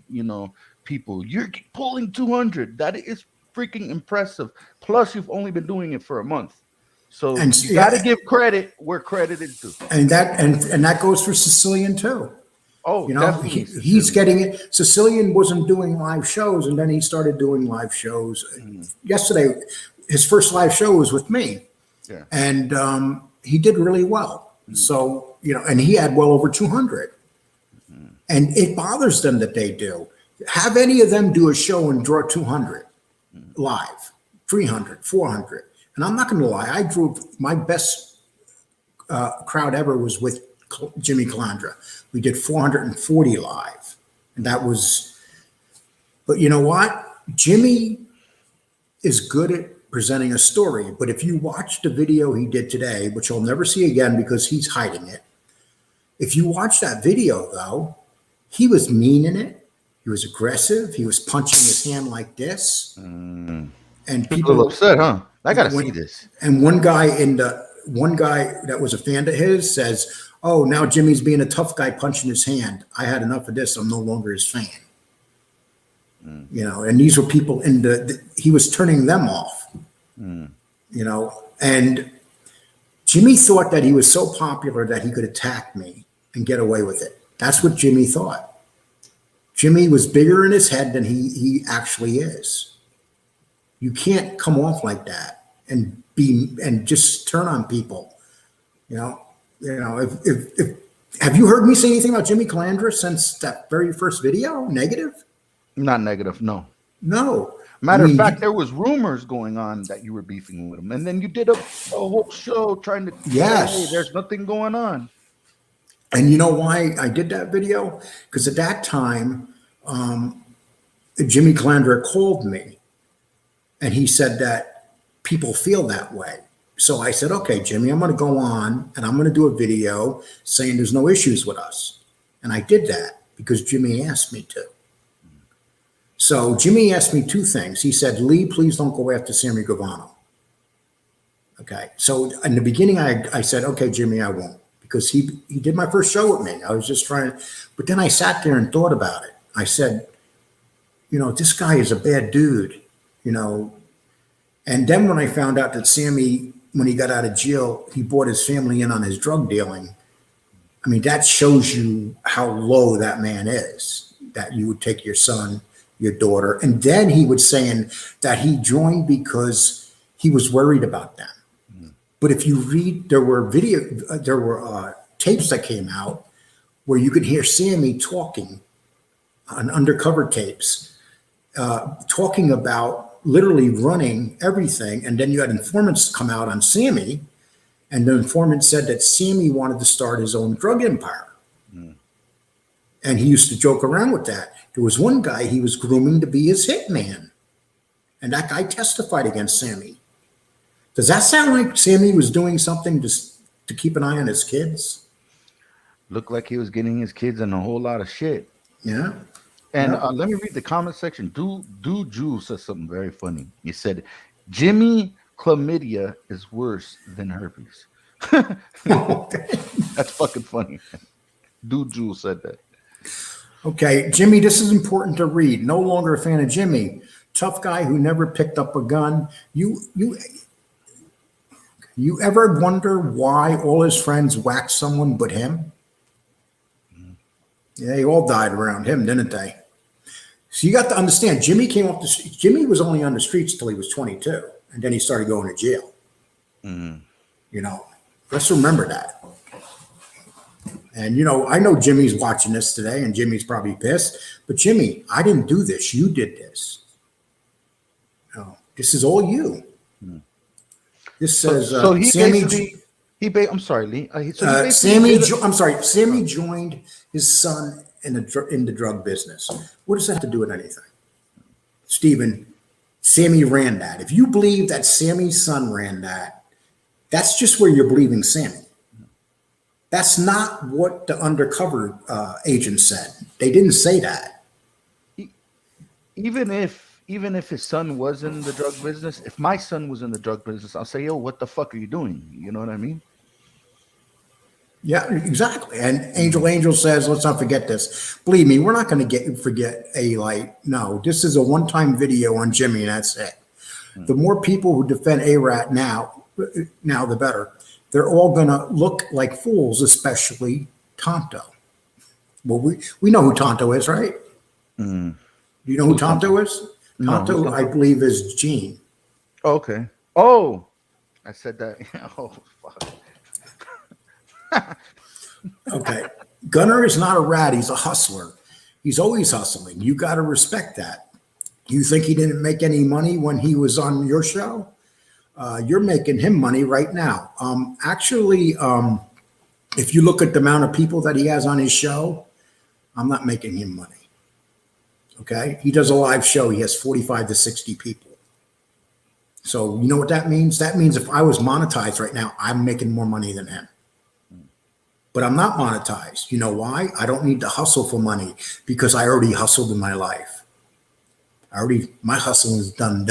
people. You're pulling 200. That is freaking impressive. Plus, you've only been doing it for a month. So you got to give credit where credit is due. And that goes for Sicilian too. Oh, definitely. He's getting it. Sicilian wasn't doing live shows, and then he started doing live shows. Yesterday, his first live show was with me, and he did really well. So and he had well over 200. And it bothers them that they do. Have any of them do a show and draw 200 live, 300, 400. And I'm not going to lie, I drew my best crowd ever was with Jimmy Calandra. We did 440 live. And that was, but you know what? Jimmy is good at presenting a story. But if you watch the video he did today, which you'll never see again because he's hiding it. If you watch that video though, he was mean in it. He was aggressive. He was punching his hand like this. And people were upset, huh? I got to see this. And one guy that was a fan of his says, "Oh, now Jimmy's being a tough guy punching his hand. I had enough of this. I'm no longer his fan." And these were people he was turning them off. And Jimmy thought that he was so popular that he could attack me and get away with it. That's what Jimmy thought. Jimmy was bigger in his head than he actually is. You can't come off like that and just turn on people. If have you heard me say anything about Jimmy Calandra since that very first video? Negative? Not negative, no. No. Matter of fact, there was rumors going on that you were beefing with him, and then you did a whole show trying to say, hey, there's nothing going on. And you know why I did that video? Because at that time, Jimmy Calandra called me, and he said that people feel that way. So I said, okay, Jimmy, I'm going to go on, and I'm going to do a video saying there's no issues with us. And I did that because Jimmy asked me to. So Jimmy asked me two things. He said, Lee, please don't go after Sammy Gravano. Okay. So in the beginning, I said, okay, Jimmy, I won't. Because he did my first show with me. I was just trying to, but then I sat there and thought about it. I said, this guy is a bad dude, And then when I found out that Sammy, when he got out of jail, he brought his family in on his drug dealing. I mean, that shows you how low that man is, that you would take your son, your daughter. And then he was saying that he joined because he was worried about them. But if you read, there were tapes that came out where you could hear Sammy talking on undercover tapes, talking about literally running everything. And then you had informants come out on Sammy, and the informant said that Sammy wanted to start his own drug empire. And he used to joke around with that. There was one guy he was grooming to be his hitman, and that guy testified against Sammy. Does that sound like Sammy was doing something just to keep an eye on his kids? Looked like he was getting his kids in a whole lot of shit. Yeah. And let me read the comment section. Do Jules says something very funny. He said, Jimmy chlamydia is worse than herpes. That's fucking funny. Do Jules said that. Okay, Jimmy, this is important to read. No longer a fan of Jimmy. Tough guy who never picked up a gun. You ever wonder why all his friends whacked someone but him? Yeah, they all died around him, didn't they? So you got to understand, Jimmy came off the street. Jimmy was only on the streets till he was 22, and then he started going to jail. Let's remember that. And, I know Jimmy's watching this today, and Jimmy's probably pissed. But, Jimmy, I didn't do this. You did this. This is all you. This says so he Sammy. I'm sorry, Lee. So he I'm sorry. Sammy joined his son in the drug business. What does that have to do with anything, Stephen? Sammy ran that. If you believe that Sammy's son ran that, that's just where you're believing Sammy. That's not what the undercover agent said. They didn't say that. Even if his son was in the drug business, if my son was in the drug business, I'll say, yo, what the fuck are you doing? You know what I mean? Yeah, exactly. And Angel says, let's not forget this. Believe me, we're not going to forget A-Light. No, this is a one-time video on Jimmy, and that's it. The more people who defend A-Rat now the better. They're all going to look like fools, especially Tonto. Well, we know who Tonto is, right? Mm. Do you know who Tonto is? Tonto, No, I believe, is Gene. Okay. Oh, I said that. Oh, fuck. Okay. Gunner is not a rat. He's a hustler. He's always hustling. You got to respect that. You think he didn't make any money when he was on your show? You're making him money right now. Actually, if you look at the amount of people that he has on his show, I'm not making him money. Okay. He does a live show. He has 45 to 60 people. So you know what that means? That means if I was monetized right now, I'm making more money than him. But I'm not monetized. You know why? I don't need to hustle for money because I already hustled in my life. My hustling is done.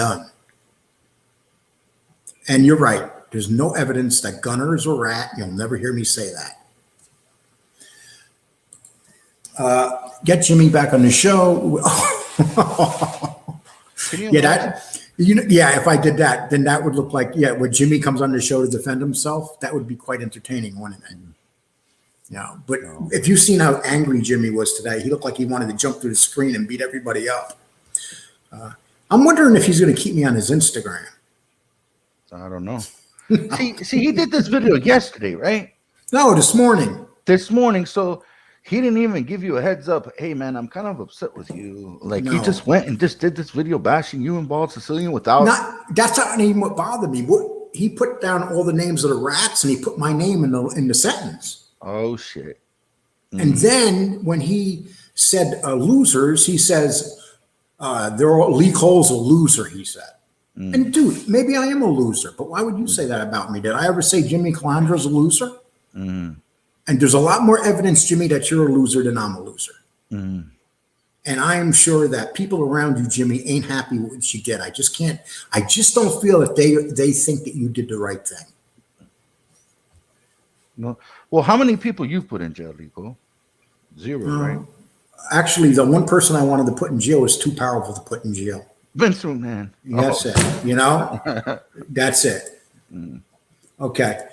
And you're right. There's no evidence that Gunner is a rat. You'll never hear me say that. Get Jimmy back on the show. If I did that, then that would look like, when Jimmy comes on the show to defend himself, that would be quite entertaining, wouldn't it? But if you've seen how angry Jimmy was today, he looked like he wanted to jump through the screen and beat everybody up. I'm wondering if he's going to keep me on his Instagram. I don't know. See, he did this video yesterday, right? No, this morning. So he didn't even give you a heads up. Hey, man, I'm kind of upset with you. Like, No. He just went and just did this video bashing you and Bald Sicilian without. That's not even what bothered me. He put down all the names of the rats and he put my name in the sentence. Oh, shit. And then when he said losers, he says, Lee Cole's a loser, he said. And dude, maybe I am a loser, but why would you say that about me? Did I ever say Jimmy Calandra's a loser? And there's a lot more evidence, Jimmy, that you're a loser than I'm a loser. And I am sure that people around you, Jimmy, ain't happy with what you did. I just don't feel that they think that you did the right thing. No. Well, how many people you've put in jail, Lico? 0, right? Actually, the one person I wanted to put in jail was too powerful to put in jail. Vince McMahon. That's it. That's it. Okay.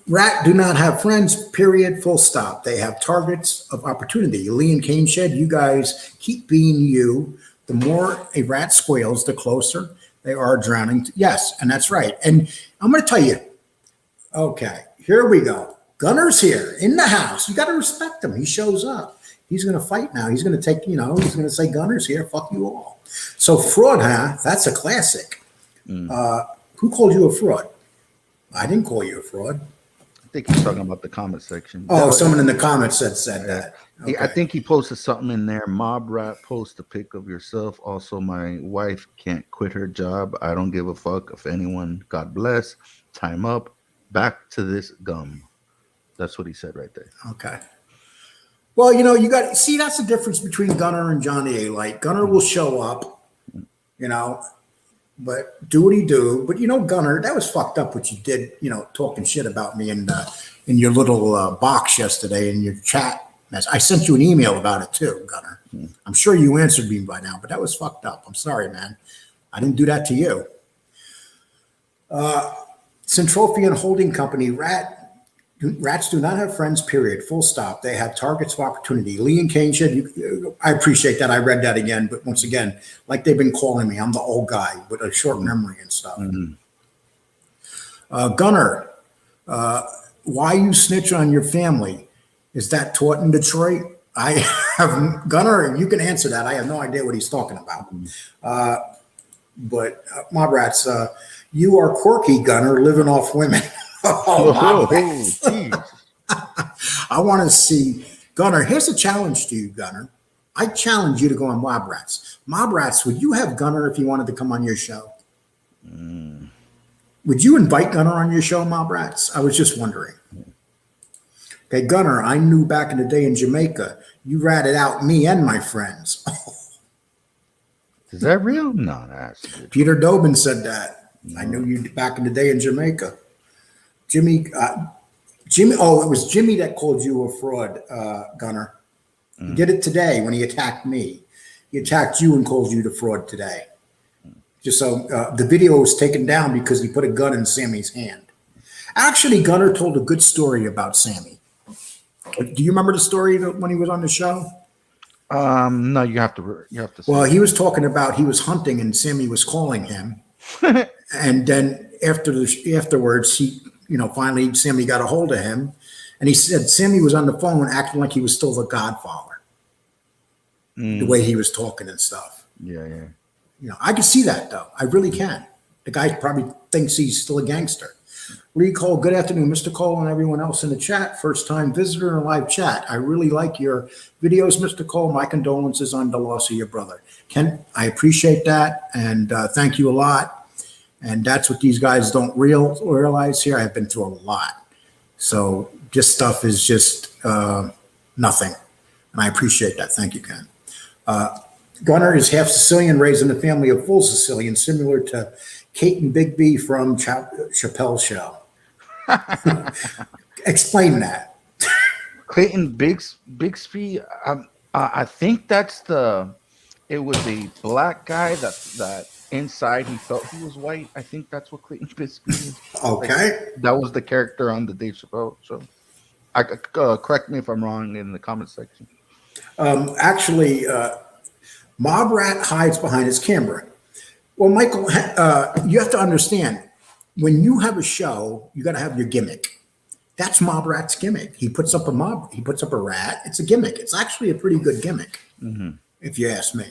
Rat do not have friends, period, full stop. They have targets of opportunity. Lee and Cane Shed, you guys keep being you. The more a rat squeals, the closer they are drowning. Yes, and that's right. And I'm going to tell you, okay, here we go. Gunner's here in the house. You got to respect him. He shows up. He's going to fight now. He's going to take, he's going to say, Gunner's here. Fuck you all. So fraud, huh? That's a classic. Who called you a fraud? I didn't call you a fraud. I think he's talking about the comment section. Oh, someone in the comments said that. Okay. I think he posted something in there. Mob Rat post a pic of yourself. Also, my wife can't quit her job. I don't give a fuck if anyone. God bless. Time up. Back to this gum. That's what he said right there. Okay. Well, you got to see, that's the difference between Gunner and Johnny A-Light. Gunner will show up, but do what he do. But Gunner, that was fucked up what you did, talking shit about me in your little box yesterday in your chat. I sent you an email about it too, Gunner. I'm sure you answered me by now, but that was fucked up. I'm sorry, man. I didn't do that to you. Centropian Holding Company, Rats do not have friends, period. Full stop. They have targets of opportunity. Lee and Cane Shed, I appreciate that. I read that again. But once again, like they've been calling me, I'm the old guy with a short memory and stuff. Gunner, why you snitch on your family? Is that taught in Detroit? I have, Gunner, you can answer that. I have no idea what he's talking about. But Mob Rats, you are quirky, Gunner, living off women. Oh, my bad. Jeez. I want to see Gunner. Here's a challenge to you, Gunner. I challenge you to go on Mob Rats. Mob Rats, would you have Gunner if he wanted to come on your show? Would you invite Gunner on your show, Mob Rats? I was just wondering. Okay, Gunner, I knew back in the day in Jamaica, you ratted out me and my friends. Is that real? No, that's good. Peter Dobin said that. I knew you back in the day in Jamaica. Jimmy, oh, it was Jimmy that called you a fraud, Gunner. He did it today when he attacked me. He attacked you and called you the fraud today. Just so the video was taken down because he put a gun in Sammy's hand. Actually, Gunner told a good story about Sammy. Do you remember the story when he was on the show? No, you have to. Well, he was talking about he was hunting and Sammy was calling him, and then afterwards, he, finally Sammy got a hold of him, and he said Sammy was on the phone acting like he was still the Godfather, the way he was talking and stuff. Yeah. I can see that though. I really can. The guy probably thinks he's still a gangster. Lee Cole, good afternoon, Mr. Cole and everyone else in the chat. First time visitor in live chat. I really like your videos, Mr. Cole. My condolences on the loss of your brother. Ken, I appreciate that. And thank you a lot. And that's what these guys don't realize here. I've been through a lot. So this stuff is just nothing. And I appreciate that. Thank you, Ken. Gunner is half Sicilian, raised in a family of full Sicilian, similar to Kate and Big B from Chappelle's show. Explain that. Clayton Bixby. I think it was a black guy that inside he felt he was white. I think that's what Clayton Bixby is. Okay. That was the character on the Dave Chappelle show. Correct me if I'm wrong in the comment section. Actually, Mob Rat hides behind his camera. Well, Michael, you have to understand, when you have a show, you got to have your gimmick. That's Mob Rat's gimmick. He puts up a rat. It's a gimmick. It's actually a pretty good gimmick, if you ask me.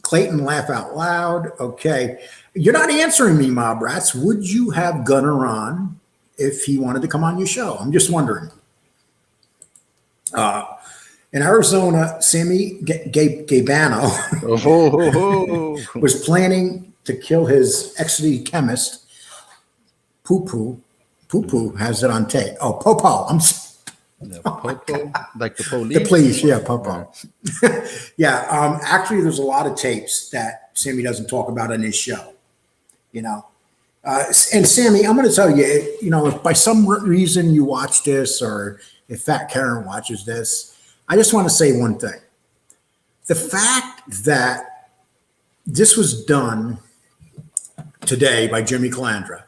Clayton, laugh out loud. Okay. You're not answering me, Mob Rats. Would you have Gunner on if he wanted to come on your show? I'm just wondering. In Arizona, Sammy Gabbano was planning to kill his ex-city chemist, Poo-Poo. Poo-Poo has it on tape. Oh, Popo. Popo, like the police? The police, yeah, Popo. Yeah, actually, there's a lot of tapes that Sammy doesn't talk about on his show, And Sammy, I'm going to tell you, if by some reason you watch this or if Fat Karen watches this, I just want to say one thing. The fact that this was done today by Jimmy Calandra,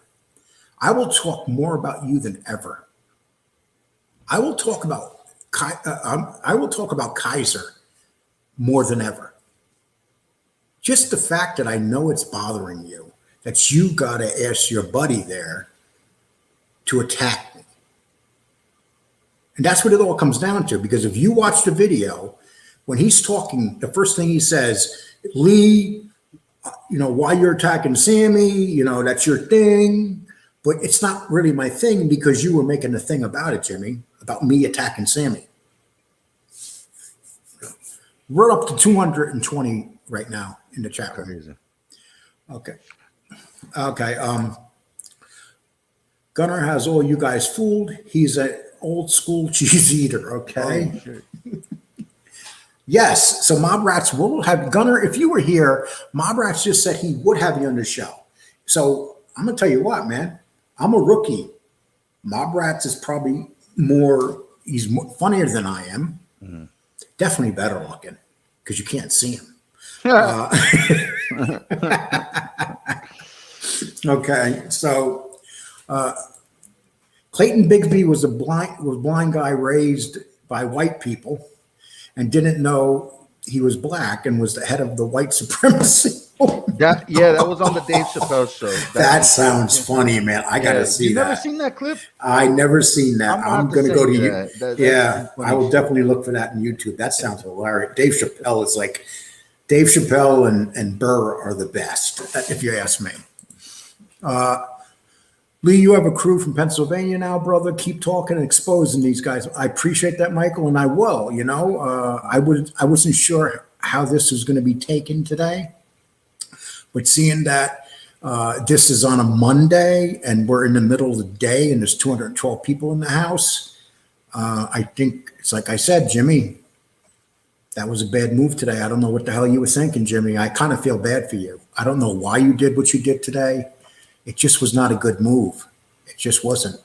I will talk more about you than ever. I will talk about Kaiser more than ever. Just the fact that I know it's bothering you, that you got to ask your buddy there to attack me. And that's what it all comes down to, because if you watch the video, when he's talking, the first thing he says, Lee, why you're attacking Sammy, that's your thing. But it's not really my thing because you were making a thing about it, Jimmy, about me attacking Sammy. We're up to 220 right now in the chat room. Okay. Gunner has all you guys fooled. He's an old school cheese eater. Okay. Oh, sure. Yes. So Mob Rats will have Gunner. If you were here, Mob Rats just said he would have you on the show. So I'm going to tell you what, man, I'm a rookie. Mob Rats is probably he's funnier than I am. Mm-hmm. Definitely better looking because you can't see him. Okay. So, Clayton Bigsby was a blind guy raised by white people and didn't know he was black and was the head of the white supremacy. That was on the Dave Chappelle show. That sounds funny, man. I gotta see that. You never seen that clip? I never seen that. I'm gonna go to you. I will definitely look for that on YouTube. That sounds hilarious. Dave Chappelle is like Dave Chappelle and Burr are the best, if you ask me. Lee, you have a crew from Pennsylvania now, brother. Keep talking and exposing these guys. I appreciate that, Michael, and I will. I wasn't sure how this was going to be taken today, but seeing that this is on a Monday and we're in the middle of the day and there's 212 people in the house, I think it's like I said, Jimmy, that was a bad move today. I don't know what the hell you were thinking, Jimmy. I kind of feel bad for you. I don't know why you did what you did today. It just was not a good move. It just wasn't.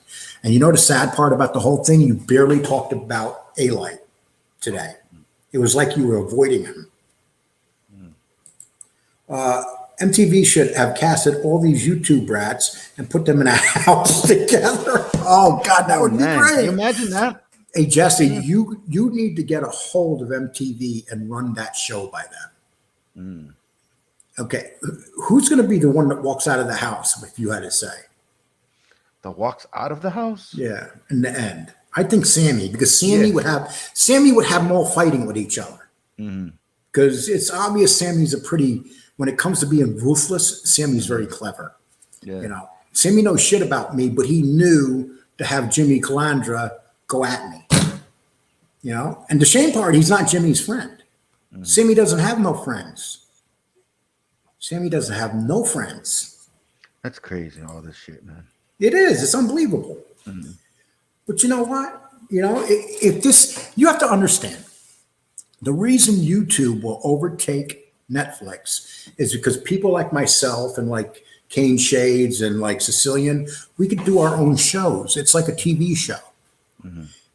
And you know the sad part about the whole thing? You barely talked about A-Light today. It was like you were avoiding him. MTV should have casted all these YouTube rats and put them in a house together. Oh, God, that would be Man, great. can you imagine that? Hey, Jesse, you need to get a hold of MTV and run that show by them. Okay, who's going to be the one that walks out of the house, if you had to say? That walks out of the house? Yeah, in the end. I think Sammy, because Sammy would have more fighting with each other. Because it's obvious Sammy's when it comes to being ruthless, Sammy's very clever. Yeah. Sammy knows shit about me, but he knew to have Jimmy Calandra go at me. And the shame part, he's not Jimmy's friend. Sammy doesn't have no friends. Sammy doesn't have no friends. That's crazy, all this shit, man. It is. It's unbelievable. But you know what? If this, you have to understand, the reason YouTube will overtake Netflix is because people like myself and like Kane Shades and like Sicilian, we could do our own shows. It's like a TV show.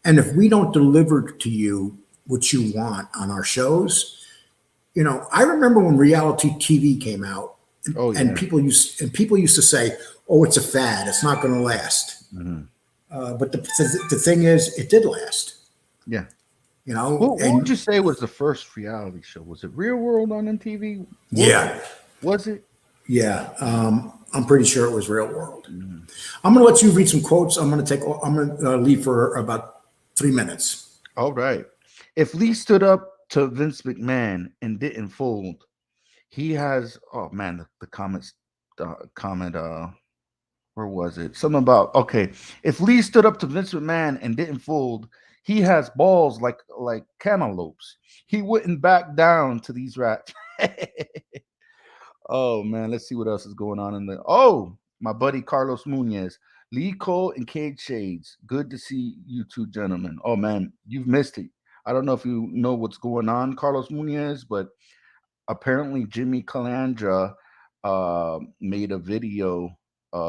And if we don't deliver to you what you want on our shows, I remember when reality TV came out, and people used to say, "Oh, it's a fad. It's not going to last." But the thing is, it did last. Yeah. What would you say was the first reality show? Was it Real World on MTV? Was it? Yeah. I'm pretty sure it was Real World. I'm going to let you read some quotes. I'm going to leave for about 3 minutes. All right. If Lee stood up to Vince McMahon and didn't fold, he has, oh man, the comment, where was it? Something about, okay, if Lee stood up to Vince McMahon and didn't fold, he has balls like cantaloupes. He wouldn't back down to these rats. Oh man, let's see what else is going on in there. Oh, my buddy Carlos Munoz, Lee Cole and Kate Shades. Good to see you two gentlemen. Oh man, you've missed it. I don't know if you know what's going on, Carlos Munoz, but apparently Jimmy Calandra made a video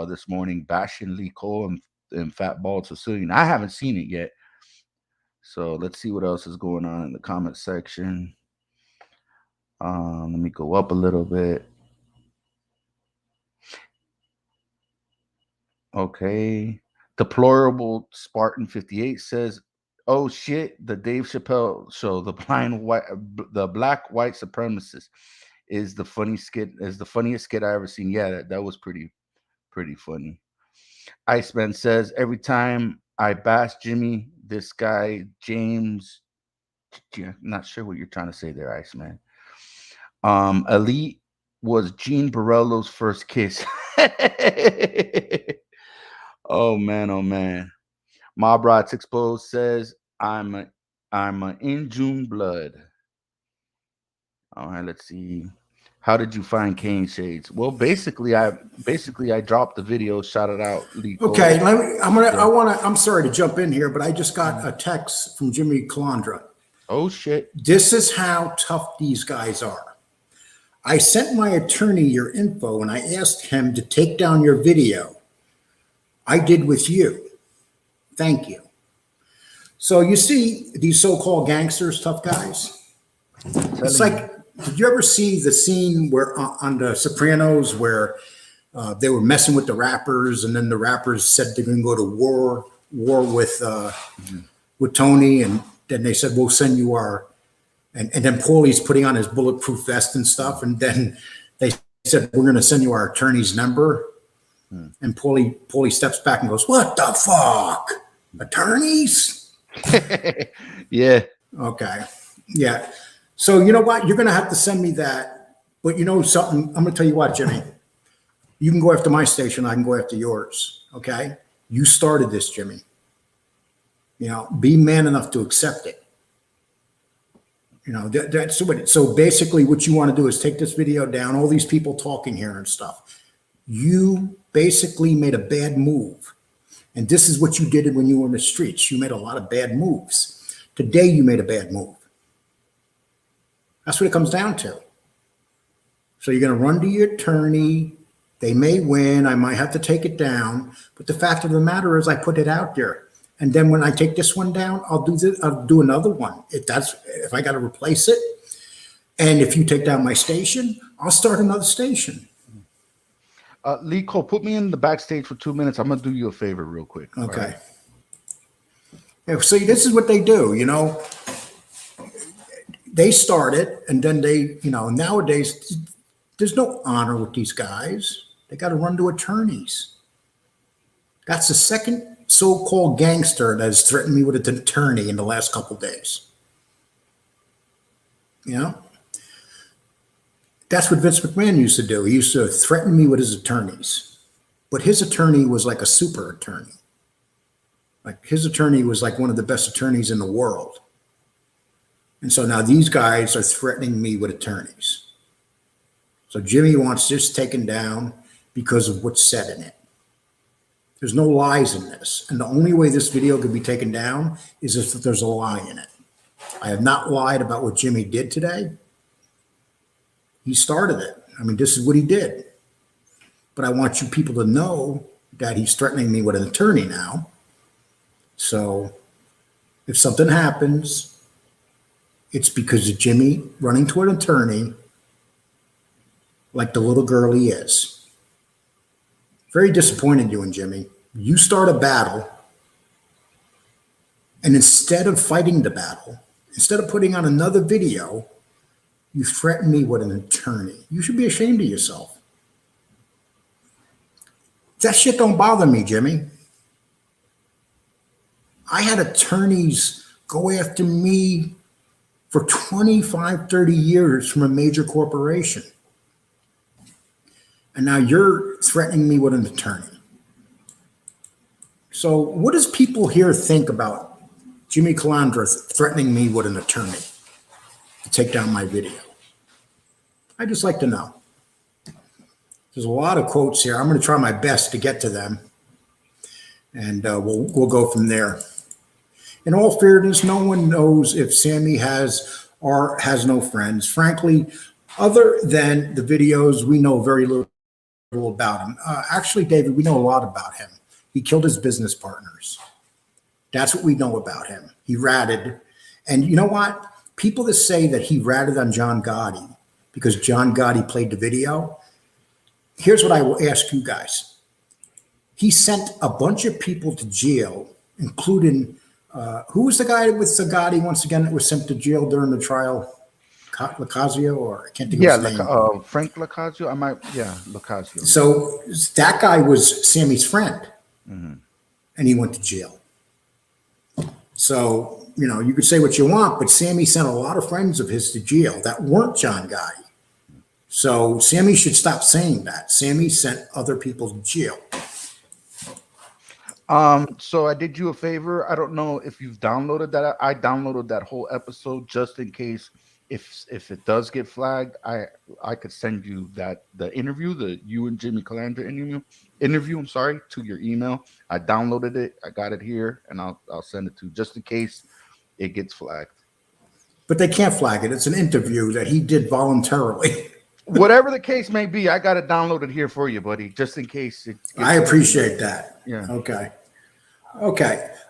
this morning bashing Lee Cole and Fat Bald Sicilian. I haven't seen it yet. So let's see what else is going on in the comment section. Let me go up a little bit. Okay. Deplorable Spartan 58 says, "Oh shit, the Dave Chappelle show, the black white supremacist is the funniest skit I ever seen." Yeah, that was pretty funny. Iceman says, "Every time I bash Jimmy, this guy James," not sure what you're trying to say there, Iceman. Elite was Gene Borello's first kiss. Oh man. Mob Rots Exposed says, I'm a in June blood. All right, let's see. How did you find Kane Shades? Well, basically I dropped the video, shot it out. Okay, I'm sorry to jump in here, but I just got a text from Jimmy Calandra. Oh shit. This is how tough these guys are. I sent my attorney your info and I asked him to take down your video. I did with you. Thank you. So you see these so-called gangsters, tough guys. It's like, did you ever see the scene where on The Sopranos where they were messing with the rappers, and then the rappers said they're going to go to war with Tony, and then they said we'll send you our, and then Paulie's putting on his bulletproof vest and stuff, and then they said we're going to send you our attorney's number, and Paulie steps back and goes, "What the fuck, attorneys?" Yeah. Okay. Yeah. So you know what? You're going to have to send me that. But you know something? I'm going to tell you what, Jimmy. You can go after my station. I can go after yours. Okay. You started this, Jimmy. You know, be man enough to accept it. You know, that's what so basically what you want to do is take this video down, all these people talking here and stuff. You basically made a bad move. And this is what you did when you were in the streets. You made a lot of bad moves. Today, you made a bad move. That's what it comes down to. So you're going to run to your attorney. They may win. I might have to take it down. But the fact of the matter is I put it out there. And then when I take this one down, I'll do another one. If I got to replace it. And if you take down my station, I'll start another station. Lee Cole, put me in the backstage for 2 minutes. I'm going to do you a favor real quick. Okay. Right? Yeah, see, this is what they do, you know. They start it, and then they, you know, nowadays, there's no honor with these guys. They got to run to attorneys. That's the second so-called gangster that has threatened me with an attorney in the last couple of days. You know? That's what Vince McMahon used to do. He used to threaten me with his attorneys. But his attorney was like a super attorney. Like his attorney was like one of the best attorneys in the world. And so now these guys are threatening me with attorneys. So Jimmy wants this taken down because of what's said in it. There's no lies in this. And the only way this video could be taken down is if there's a lie in it. I have not lied about what Jimmy did today. He started it. I mean, this is what he did. But I want you people to know that he's threatening me with an attorney now. So if something happens, it's because of Jimmy running to an attorney like the little girl he is. Very disappointed you and Jimmy. You start a battle, and instead of fighting the battle, instead of putting on another video, you threaten me with an attorney. You should be ashamed of yourself. That shit don't bother me, Jimmy. I had attorneys go after me for 25, 30 years from a major corporation. And now you're threatening me with an attorney. So what does people here think about Jimmy Calandra threatening me with an attorney to take down my video? I'd just like to know. There's a lot of quotes here. I'm going to try my best to get to them. And we'll go from there. In all fairness, no one knows if Sammy has or has no friends. Frankly, other than the videos, we know very little about him. Actually, David, we know a lot about him. He killed his business partners. That's what we know about him. He ratted. And you know what? People that say that he ratted on John Gotti because John Gotti played the video, here's what I will ask you guys. He sent a bunch of people to jail, including, who was the guy with Gotti once again that was sent to jail during the trial? Locasio, or I can't think of his name. Frank Locasio. Locasio. So that guy was Sammy's friend, and he went to jail. So, you know, you could say what you want, but Sammy sent a lot of friends of his to jail that weren't John Gotti. So Sammy should stop saying that. Sammy sent other people to jail. So I did you a favor. I don't know if you've downloaded that. I downloaded that whole episode just in case if it does get flagged, I could send you the interview, the you and Jimmy Calandra interview. I'm sorry, to your email. I downloaded it. I got it here, and I'll send it to you just in case it gets flagged. But they can't flag it. It's an interview that he did voluntarily. Whatever the case may be, I got it downloaded here for you, buddy, just in case. I appreciate that. Yeah. Okay.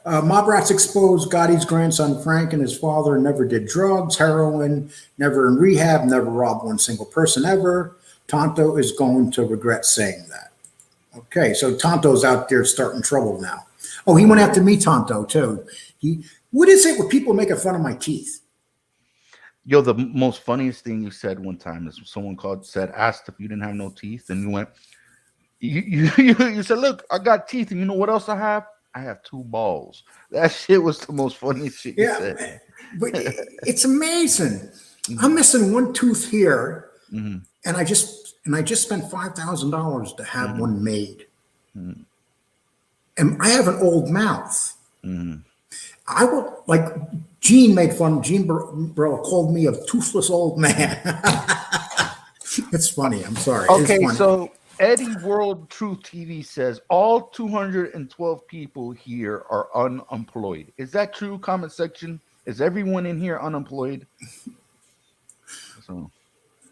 Mob Rats exposed Gotti's grandson Frank and his father never did drugs, heroin, never in rehab, never robbed one single person ever. Tonto is going to regret saying that. Okay, so Tonto's out there starting trouble now. Oh, he went after me, Tonto, too. What is it with people making fun of my teeth? Yo, the most funniest thing you said one time is someone asked if you didn't have no teeth, and you went, you said, look, I got teeth, and you know what else I have? I have 2 balls. That shit was the most funniest shit you said. But it's amazing. I'm missing one tooth here, and And I just spent $5,000 to have one made. And I have an old mouth. I will, like, Gene made fun. Gene Burrell called me a toothless old man. It's funny. I'm sorry. Okay, It's funny. so Eddie World Truth TV says all 212 people here are unemployed. Is that true? Comment section. Is everyone in here unemployed? So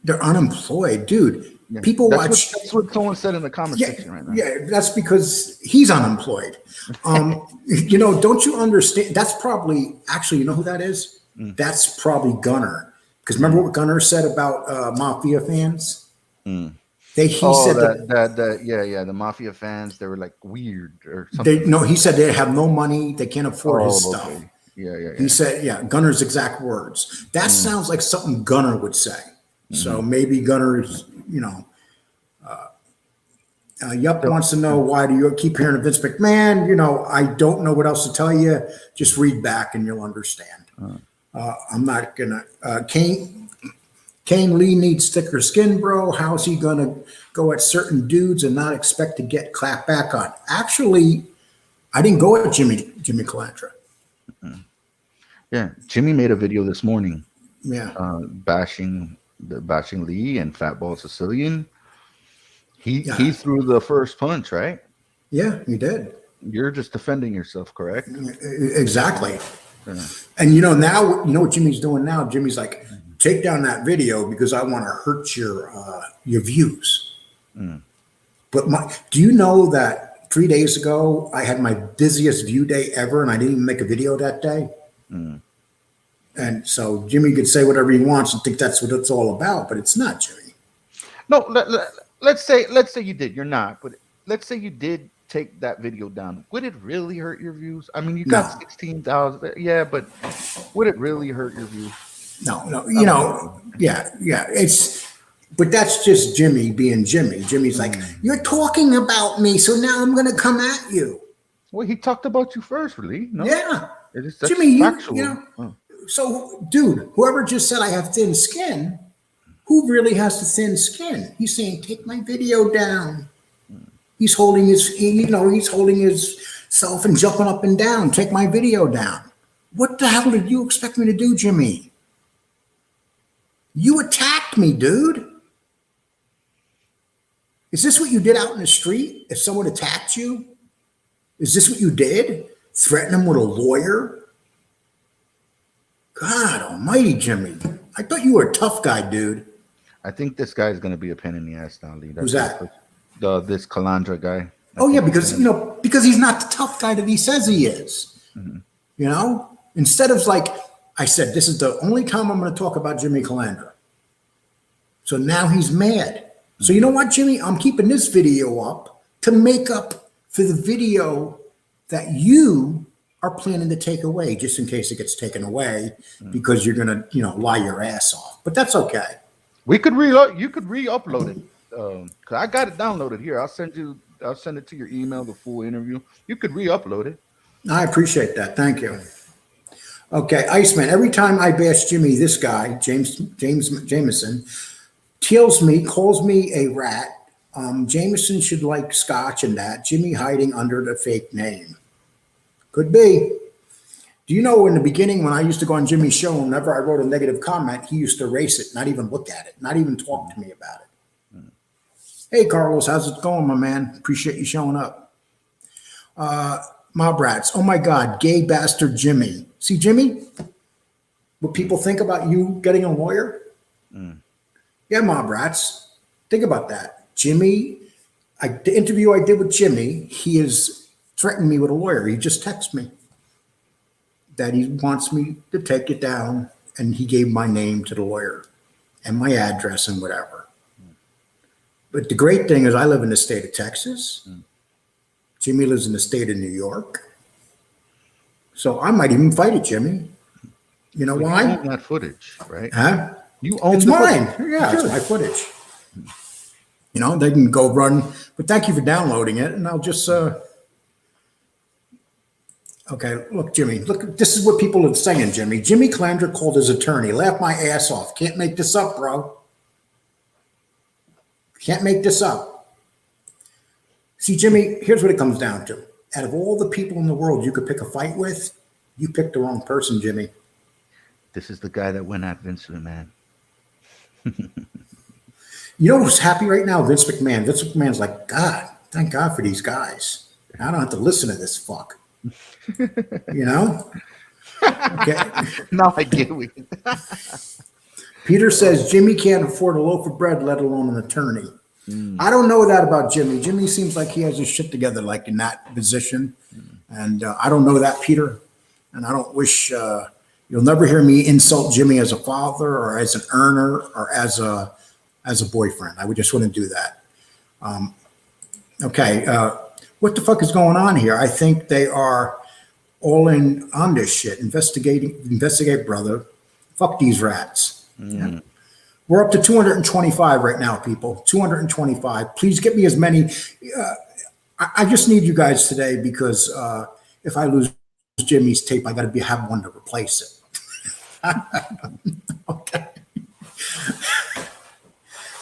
They're unemployed, dude. yeah, People that's watch. that's what someone said in the comment section right now. Yeah, that's because he's unemployed. Don't you understand? That's probably, actually, you know who that is? That's probably Gunner. Because remember what Gunner said about Mafia fans? He said the Mafia fans, they were like weird or something. he said they have no money, they can't afford his stuff. Okay. Yeah. He said, Gunner's exact words. That sounds like something Gunner would say. So maybe Gunner is, Yup wants to know, why do you keep hearing of Vince McMahon? I don't know what else to tell you. Just read back and you'll understand. I'm not gonna. Kane Lee needs thicker skin, bro. How's he gonna go at certain dudes and not expect to get clapped back on? Actually, I didn't go at Jimmy Calandra. Yeah, Jimmy made a video this morning. Yeah, bashing Lee and Fatball Sicilian. He threw the first punch, right? Yeah, he did. You're just defending yourself, correct? Exactly. Yeah. And now, what Jimmy's doing now? Jimmy's like, take down that video because I want to hurt your views. But do you know that 3 days ago I had my busiest view day ever, and I didn't even make a video that day? And so Jimmy could say whatever he wants and think that's what it's all about, but it's not, Jimmy. No, let's say you did. You're not, but let's say you did take that video down. Would it really hurt your views? I mean, you got 16,000. Yeah, but would it really hurt your views? No. Yeah. But that's just Jimmy being Jimmy. Jimmy's like, you're talking about me, so now I'm going to come at you. Well, he talked about you first, really. No? Yeah. That's Jimmy, factual. So, dude, whoever just said I have thin skin, who really has the thin skin? He's saying, take my video down. He's holding himself and jumping up and down. Take my video down. What the hell did you expect me to do, Jimmy? You attacked me, dude. Is this what you did out in the street? If someone attacked you? Is this what you did? Threaten them with a lawyer? God almighty, Jimmy. I thought you were a tough guy, dude. I think this guy is going to be a pain in the ass now, Lee. Who's that? This Calandra guy. Because he's not the tough guy that he says he is. Instead of, like I said, this is the only time I'm going to talk about Jimmy Calandra. So now he's mad. So you know what, Jimmy? I'm keeping this video up to make up for the video that you are planning to take away, just in case it gets taken away, because you're going to, lie your ass off. But that's okay. You could re-upload it. Cause I got it downloaded here. I'll send it to your email, the full interview. You could re-upload it. I appreciate that. Thank you. Okay, Iceman. Every time I bash Jimmy, this guy, Jameson, calls me a rat. Jameson should like scotch and that. Jimmy hiding under the fake name. Could be. Do you know in the beginning when I used to go on Jimmy's show, whenever I wrote a negative comment, he used to erase it, not even look at it, not even talk to me about it. Hey, Carlos, how's it going, my man? Appreciate you showing up. Mob Rats. Oh, my God. Gay bastard Jimmy. See, Jimmy, what people think about you getting a lawyer? Yeah, Mob Rats. Think about that. Jimmy, the interview I did with Jimmy, he has threatened me with a lawyer. He just texted me that he wants me to take it down, and he gave my name to the lawyer and my address and whatever. But the great thing is I live in the state of Texas. Jimmy lives in the state of New York. So I might even fight it, Jimmy. You know why? You own that footage, right? Huh? You own it's mine. Footage. Yeah, it's my footage. They can go run. But thank you for downloading it. And I'll just okay, look, Jimmy. Look, this is what people are saying, Jimmy. Jimmy Calandra called his attorney. Laughed my ass off. Can't make this up, bro. Can't make this up. See, Jimmy, here's what it comes down to. Out of all the people in the world you could pick a fight with, you picked the wrong person, Jimmy. This is the guy that went at Vince McMahon. You know who's happy right now? Vince McMahon. Vince McMahon's like, God, thank God for these guys. I don't have to listen to this fuck. You know? Okay. Now I get it. Peter says Jimmy can't afford a loaf of bread, let alone an attorney. I don't know that about Jimmy. Jimmy seems like he has his shit together, like in that position. And I don't know that, Peter. And I don't wish you'll never hear me insult Jimmy as a father or as an earner or as a boyfriend. I would just wouldn't do that. Okay. What the fuck is going on here? I think they are all in on this shit. Investigate, brother. Fuck these rats. Yeah. We're up to 225 right now, people. 225. Please get me as many. I just need you guys today because if I lose Jimmy's tape, I got to have one to replace it. Okay.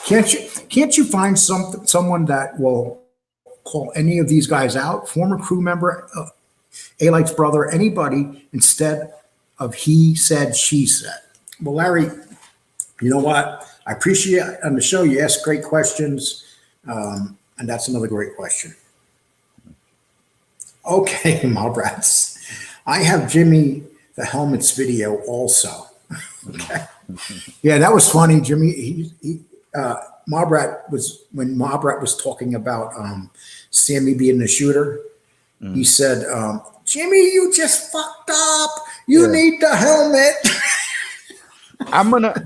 Can't you find someone that will call any of these guys out? Former crew member, A-Light's brother, anybody, instead of he said, she said. Well, Larry, you know what? I appreciate on the show you ask great questions, and that's another great question. Okay, Malbrats. I have Jimmy the Helmets video also. Okay. Yeah, that was funny, Jimmy. Mobrat was talking about Sammy being the shooter. He said, Jimmy, you just fucked up. You need the helmet.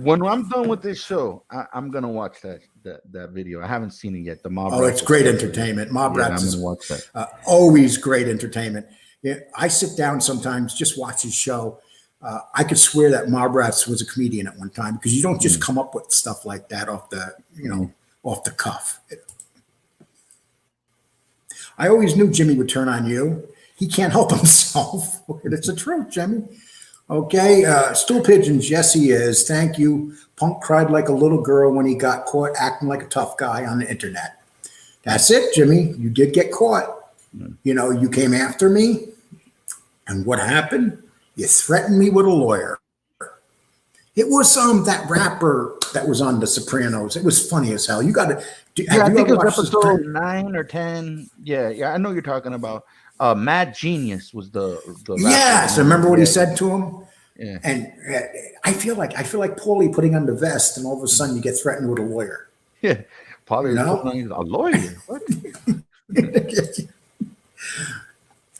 When I'm done with this show, I'm gonna watch that video. I haven't seen it yet. The Mob. Oh, it's great entertainment. Mobrats is watch that. Always great entertainment. Yeah, I sit down sometimes, just watch his show. I could swear that Mobrats was a comedian at one time because you don't just come up with stuff like that off the cuff. I always knew Jimmy would turn on you. He can't help himself. It's the truth, Jimmy. Okay, stool pigeons, yes he is. Thank you. Punk cried like a little girl when he got caught acting like a tough guy on the internet. That's it, Jimmy. You did get caught. You know, you came after me. And what happened? You threatened me with a lawyer. It was that rapper that was on The Sopranos. It was funny as hell. You got to. I think it was episode 9 or 10. Yeah, I know you're talking about. Mad Genius was the rapper. Yes, remember what he said to him? Yeah. And I feel like Paulie putting on the vest, and all of a sudden you get threatened with a lawyer. Yeah, Paulie a lawyer. What?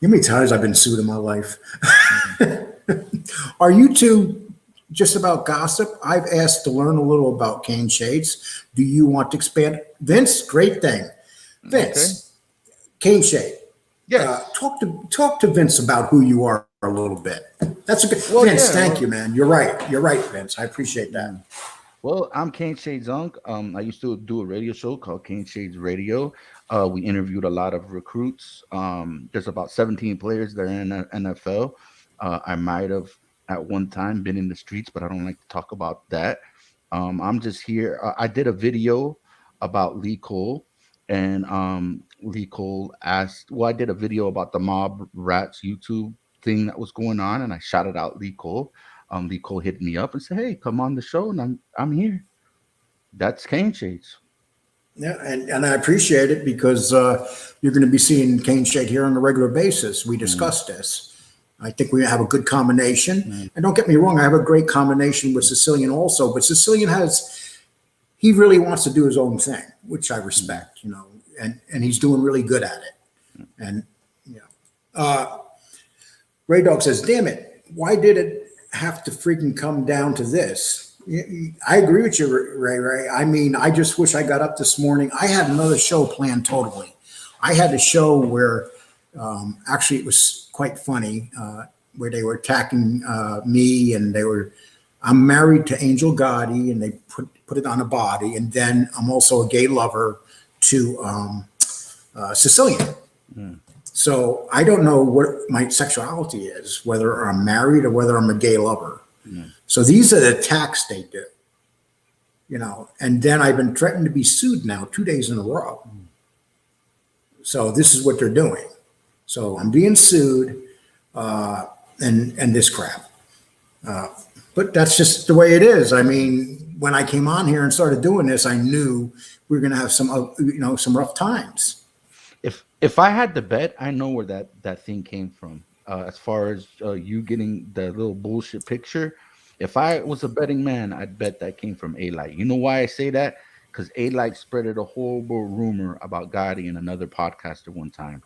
How many times I've been sued in my life? Are you two just about gossip? I've asked to learn a little about Cane Shades. Do you want to expand? Vince, great thing. Vince, okay. Cane Shade. Yeah. Talk to Vince about who you are a little bit. That's a good Vince. Thank you, man. You're right. You're right, Vince. I appreciate that. Well, I'm Cane Shades Unk. I used to do a radio show called Cane Shades Radio. We interviewed a lot of recruits. There's about 17 players that are in the NFL. I might have at one time been in the streets, but I don't like to talk about that. I'm just here. I did a video about Lee Cole, and Lee Cole asked, well, I did a video about the Mob Rats YouTube thing that was going on, and I shouted out Lee Cole. Lee Cole hit me up and said, hey, come on the show, and I'm here. That's Cane Shades. Yeah, and I appreciate it because you're going to be seeing Cane Shade here on a regular basis. We discussed this. I think we have a good combination. And don't get me wrong, I have a great combination with Sicilian also, but Sicilian he really wants to do his own thing, which I respect, and he's doing really good at it. And, Ray Dog says, damn it, why did it have to freaking come down to this? I agree with you, Ray. I mean, I just wish I got up this morning. I had another show planned totally. I had a show where actually it was quite funny, where they were attacking me, and I'm married to Angel Gotti, and they put it on a body. And then I'm also a gay lover to Sicilian. So I don't know what my sexuality is, whether I'm married or whether I'm a gay lover. So these are the attacks they do. and then I've been threatened to be sued now 2 days in a row. So this is what they're doing. So I'm being sued, and this crap. But that's just the way it is. I mean, when I came on here and started doing this, I knew we were going to have some rough times. If I had to bet, I know where that thing came from. As far as you getting the little bullshit picture, if I was a betting man, I'd bet that came from A-Light. You know why I say that? Because A-Light spreaded a horrible rumor about Gotti and another podcaster one time.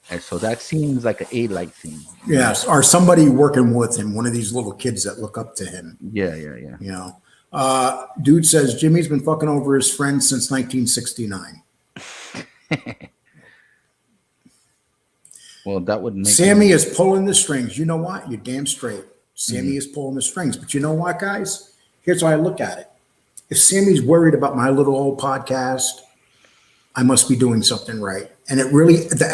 And so that seems like an A-Light thing. Yes, or somebody working with him, one of these little kids that look up to him. Yeah. Dude says Jimmy's been fucking over his friends since 1969. Well, that would make Sammy is pulling the strings. You know what? You're damn straight. Sammy is pulling the strings. But you know what, guys? Here's how I look at it. If Sammy's worried about my little old podcast, I must be doing something right. And it really, the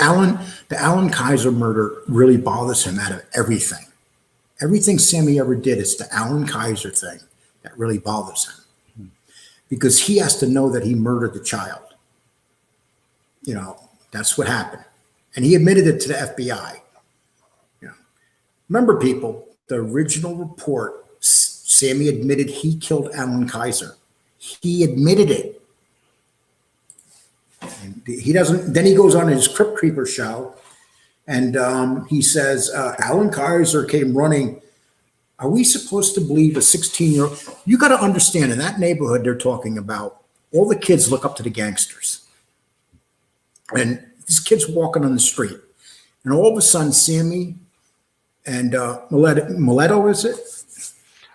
Alan Kaiser murder really bothers him out of everything. Everything Sammy ever did, it's the Alan Kaiser thing that really bothers him. Because he has to know that he murdered the child. That's what happened. And he admitted it to the FBI. Remember, people, the original report, Sammy admitted he killed Alan Kaiser. He admitted it. And he doesn't. Then he goes on his Crypt Creeper show, and he says Alan Kaiser came running. Are we supposed to believe a 16-year-old? You got to understand, in that neighborhood they're talking about, all the kids look up to the gangsters, and these kids walking on the street, and all of a sudden, Sammy and Mileto, is it?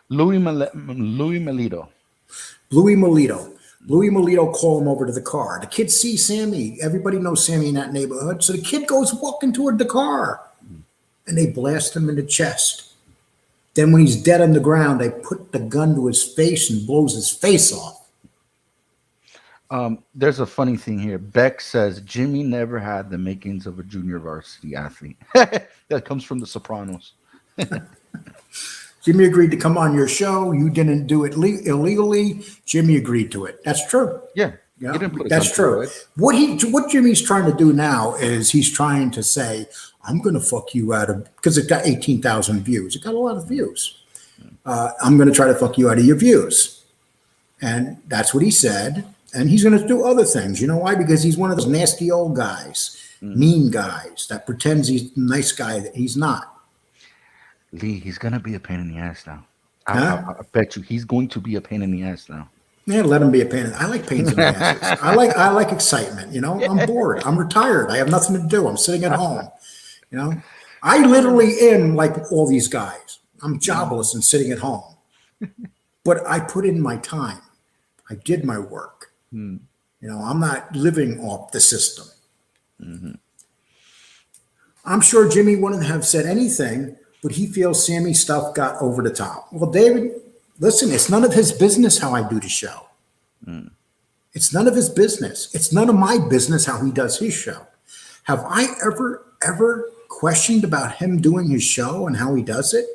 Louis Melito. Louis Melito call him over to the car. The kids see Sammy. Everybody knows Sammy in that neighborhood. So the kid goes walking toward the car, and they blast him in the chest. Then when he's dead on the ground, they put the gun to his face and blows his face off. There's a funny thing here. Beck says Jimmy never had the makings of a junior varsity athlete. That comes from The Sopranos. Jimmy agreed to come on your show. You didn't do it illegally. Jimmy agreed to it. That's true. Yeah, that's true. What Jimmy's trying to do now is he's trying to say, I'm going to fuck you out of, because it got 18,000 views. It got a lot of views. I'm going to try to fuck you out of your views. And that's what he said. And he's going to do other things. You know why? Because he's one of those nasty old guys, mean guys that pretends he's a nice guy that he's not. Lee, he's going to be a pain in the ass now. I bet you he's going to be a pain in the ass now. Yeah, let him be a pain. I like pains in the asses. I like excitement. I'm bored. I'm retired. I have nothing to do. I'm sitting at home. I literally am like all these guys. I'm jobless and sitting at home. But I put in my time. I did my work. I'm not living off the system. I'm sure Jimmy wouldn't have said anything, but he feels Sammy's stuff got over the top. Well, David, listen, it's none of his business how I do the show. It's none of his business. It's none of my business how he does his show. Have I ever questioned about him doing his show and how he does it?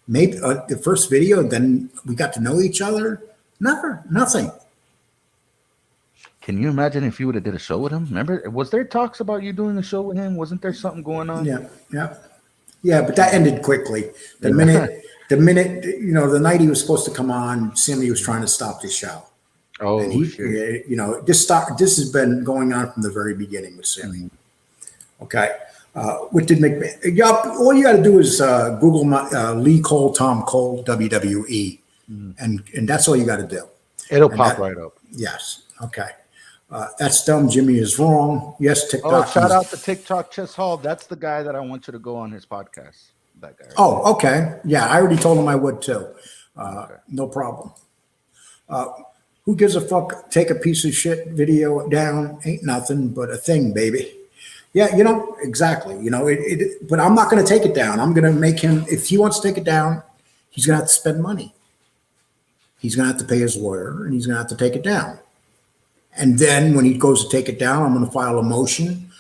Maybe the first video, then we got to know each other. Never, nothing. Can you imagine if you would have did a show with him? Remember, was there talks about you doing a show with him? Wasn't there something going on? Yeah, but that ended quickly. The minute, the night he was supposed to come on, Sammy was trying to stop the show. Oh, and shit. This has been going on from the very beginning with Sammy. Okay. What did make me? All you got to do is Google Lee Cole, Tom Cole, WWE, and that's all you got to do. It'll pop right up. Yes. Okay. That's dumb. Jimmy is wrong. Yes, TikTok. Oh, shout out to TikTok Chess Hall. That's the guy that I want you to go on his podcast. That guy. Right? Oh, okay. Yeah, I already told him I would too. No problem. Who gives a fuck? Take a piece of shit video down. Ain't nothing but a thing, baby. Yeah, exactly. But I'm not going to take it down. I'm going to make him, if he wants to take it down, he's going to have to spend money. He's going to have to pay his lawyer, and he's going to have to take it down. And then when he goes to take it down, I'm going to file a motion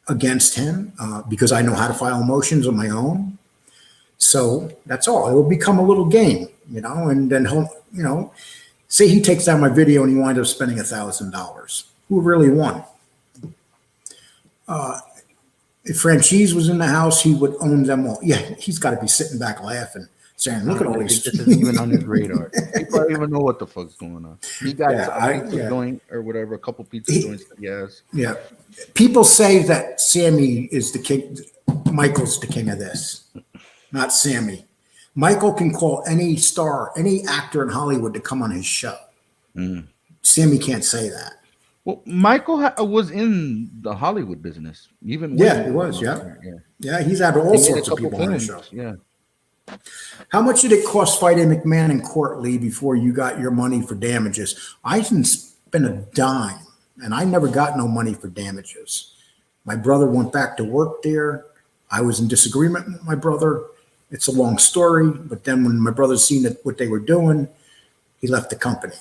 against him because I know how to file motions on my own. So that's all. It will become a little game, and then he'll, Say he takes down my video and he winds up spending $1,000. Who really won? If Franchise was in the house, he would own them all. Yeah, he's got to be sitting back laughing, saying, "Look at all these." This isn't even on his radar. He probably even know what the fuck's going on. He got a pizza joint or whatever, a couple pizza joints that he has. Yeah, people say that Sammy is the king. Michael's the king of this, not Sammy. Michael can call any star, any actor in Hollywood to come on his show. Sammy can't say that. Well, Michael was in the Hollywood business, even yeah, he was. Yeah, he's had all sorts of people on his show. Yeah. How much did it cost fighting McMahon in court, Lee, before you got your money for damages? I didn't spend a dime, and I never got no money for damages. My brother went back to work there. I was in disagreement with my brother. It's a long story, but then when my brother seen what they were doing, he left the company.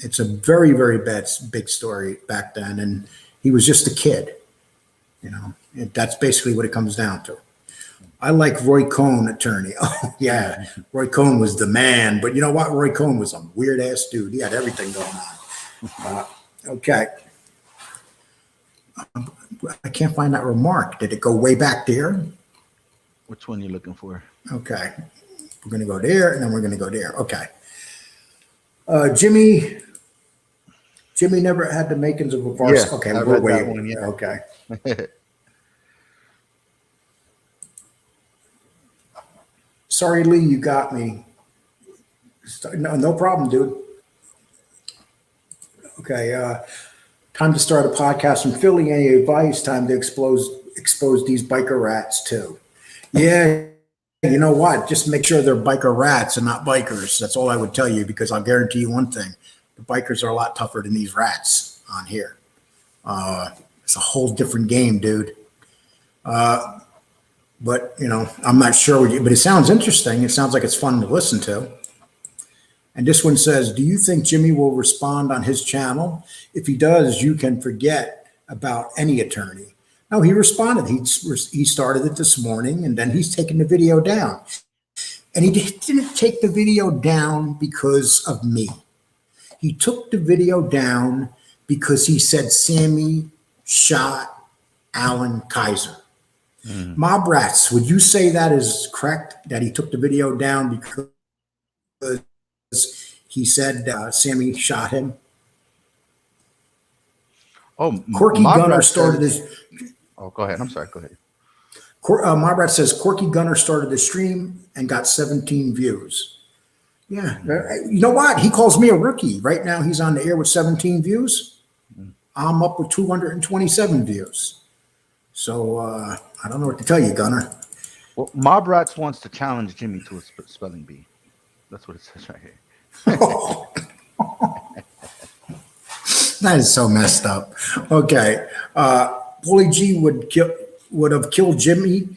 It's a very, very big story back then, and he was just a kid. You know, that's basically what it comes down to. I like Roy Cohn, attorney. Oh, yeah, Roy Cohn was the man. But you know what? Roy Cohn was a weird-ass dude. He had everything going on. Okay. I can't find that remark. Did it go way back there? Which one are you looking for? Okay. We're going to go there, and then we're going to go there. Okay. Jimmy never had the makings of a varsity. Yeah, okay, I we're read that waiting. one, yeah. Okay. Sorry, Lee, you got me. No problem, dude. Okay, time to start a podcast from Philly. Any advice? Time to expose these biker rats too. Yeah, you know what? Just make sure they're biker rats and not bikers. That's all I would tell you, because I'll guarantee you one thing: the bikers are a lot tougher than these rats on here. It's a whole different game, dude. But, you know, I'm not sure, but it sounds interesting. It sounds like it's fun to listen to. And this one says, do you think Jimmy will respond on his channel? If he does, you can forget about any attorney. No, he responded. He started it this morning, and then he's taking the video down. And he didn't take the video down because of me. He took the video down because he said Sammy shot Alan Kaiser. Mob Rats, would you say that is correct, that he took the video down because he said Sammy shot him? Oh, Corky Gunner started this. Oh, go ahead. I'm sorry. Go ahead. Mob Rat says Corky Gunner started the stream and got 17 views. Yeah. You know what? He calls me a rookie. Right now he's on the air with 17 views. I'm up with 227 views. So I don't know what to tell you, Gunner. Well, Mob Rats wants to challenge Jimmy to a spelling bee. That's what it says right here. That is so messed up. Okay. Paulie G would have killed Jimmy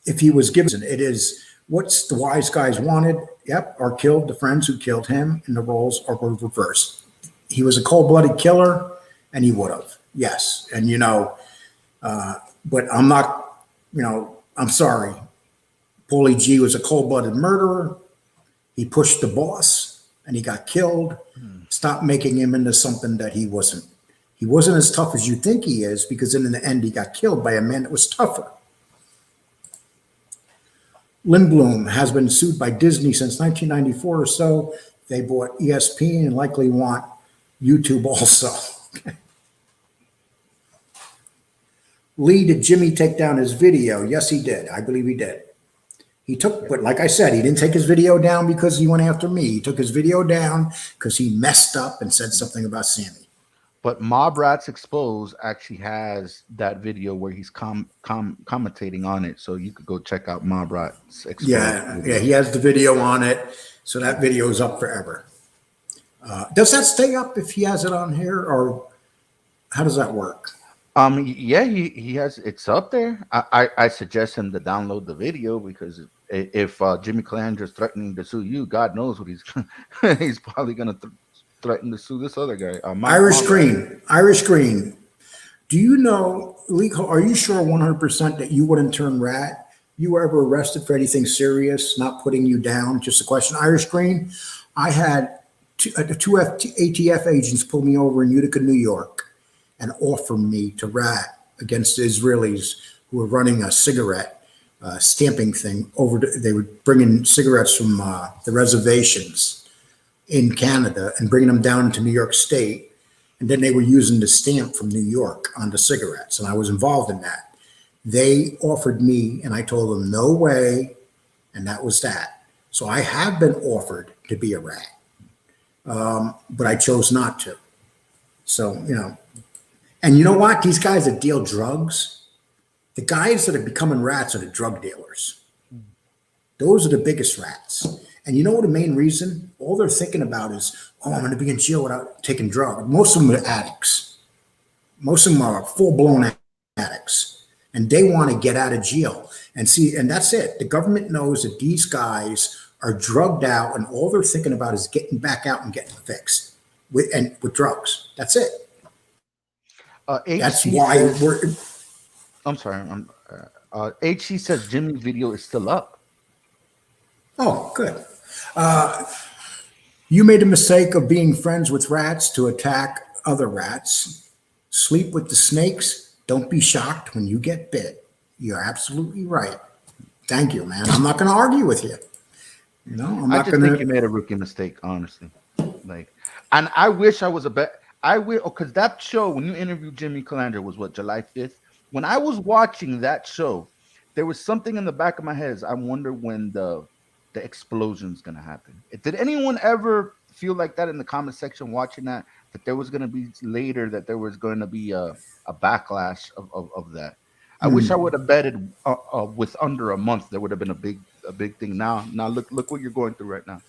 if he was given. It is what's the wise guys wanted. Yep. Or killed the friends who killed him, and the roles are reversed. He was a cold-blooded killer, and he would have. Yes. And, you know, but I'm not, you know, I'm sorry. Paulie G was a cold-blooded murderer. He pushed the boss and he got killed. Stop making him into something that he wasn't. He wasn't as tough as you think he is, because in the end he got killed by a man that was tougher. Lindblom has been sued by Disney since 1994 or so. They bought ESPN and likely want YouTube also. Lee, did Jimmy take down his video? Yes, he did. I believe he did. He took, but like I said, he didn't take his video down because he went after me. He took his video down because he messed up and said something about Sammy. But Mob Rats Exposed actually has that video where he's commentating on it. So you could go check out Mob Rats Exposed. Yeah, he has the video on it. So that video is up forever. Does that stay up if he has it on here, or how does that work? Yeah, he has, it's up there. I suggest him to download the video, because if Jimmy Calandra is threatening to sue you, God knows what he's probably gonna threaten to sue this other guy. Irish Green. Do you know, are you sure 100% that you wouldn't turn rat? You were ever arrested for anything serious? Not putting you down. Just a question. Irish Green. I had ATF agents pulled me over in Utica, New York, and offered me to rat against the Israelis who were running a cigarette stamping thing they were bringing cigarettes from the reservations in Canada and bringing them down to New York State. And then they were using the stamp from New York on the cigarettes. And I was involved in that. They offered me, and I told them, no way. And that was that. So I have been offered to be a rat, but I chose not to. So, and you know what? These guys that deal drugs, the guys that are becoming rats are the drug dealers. Those are the biggest rats. And you know what the main reason? All they're thinking about is, I'm going to be in jail without taking drugs. Most of them are addicts. Most of them are full-blown addicts. And they want to get out of jail. And that's it. The government knows that these guys are drugged out, and all they're thinking about is getting back out and getting fixed with drugs. That's it. That's why I'm sorry. HC says Jimmy's video is still up. Oh, good. You made a mistake of being friends with rats to attack other rats. Sleep with the snakes. Don't be shocked when you get bit. You're absolutely right. Thank you, man. I'm not going to argue with you. I just think you made a rookie mistake, honestly. And I wish I was because that show, when you interviewed Jimmy Calandra, was what, July 5th? When I was watching that show, there was something in the back of my head. I wonder when the explosion's going to happen. Did anyone ever feel like that in the comment section watching that there was going to be later, that there was going to be a backlash of that? I wish I would have betted with under a month. There would have been a big thing. Now look what you're going through right now.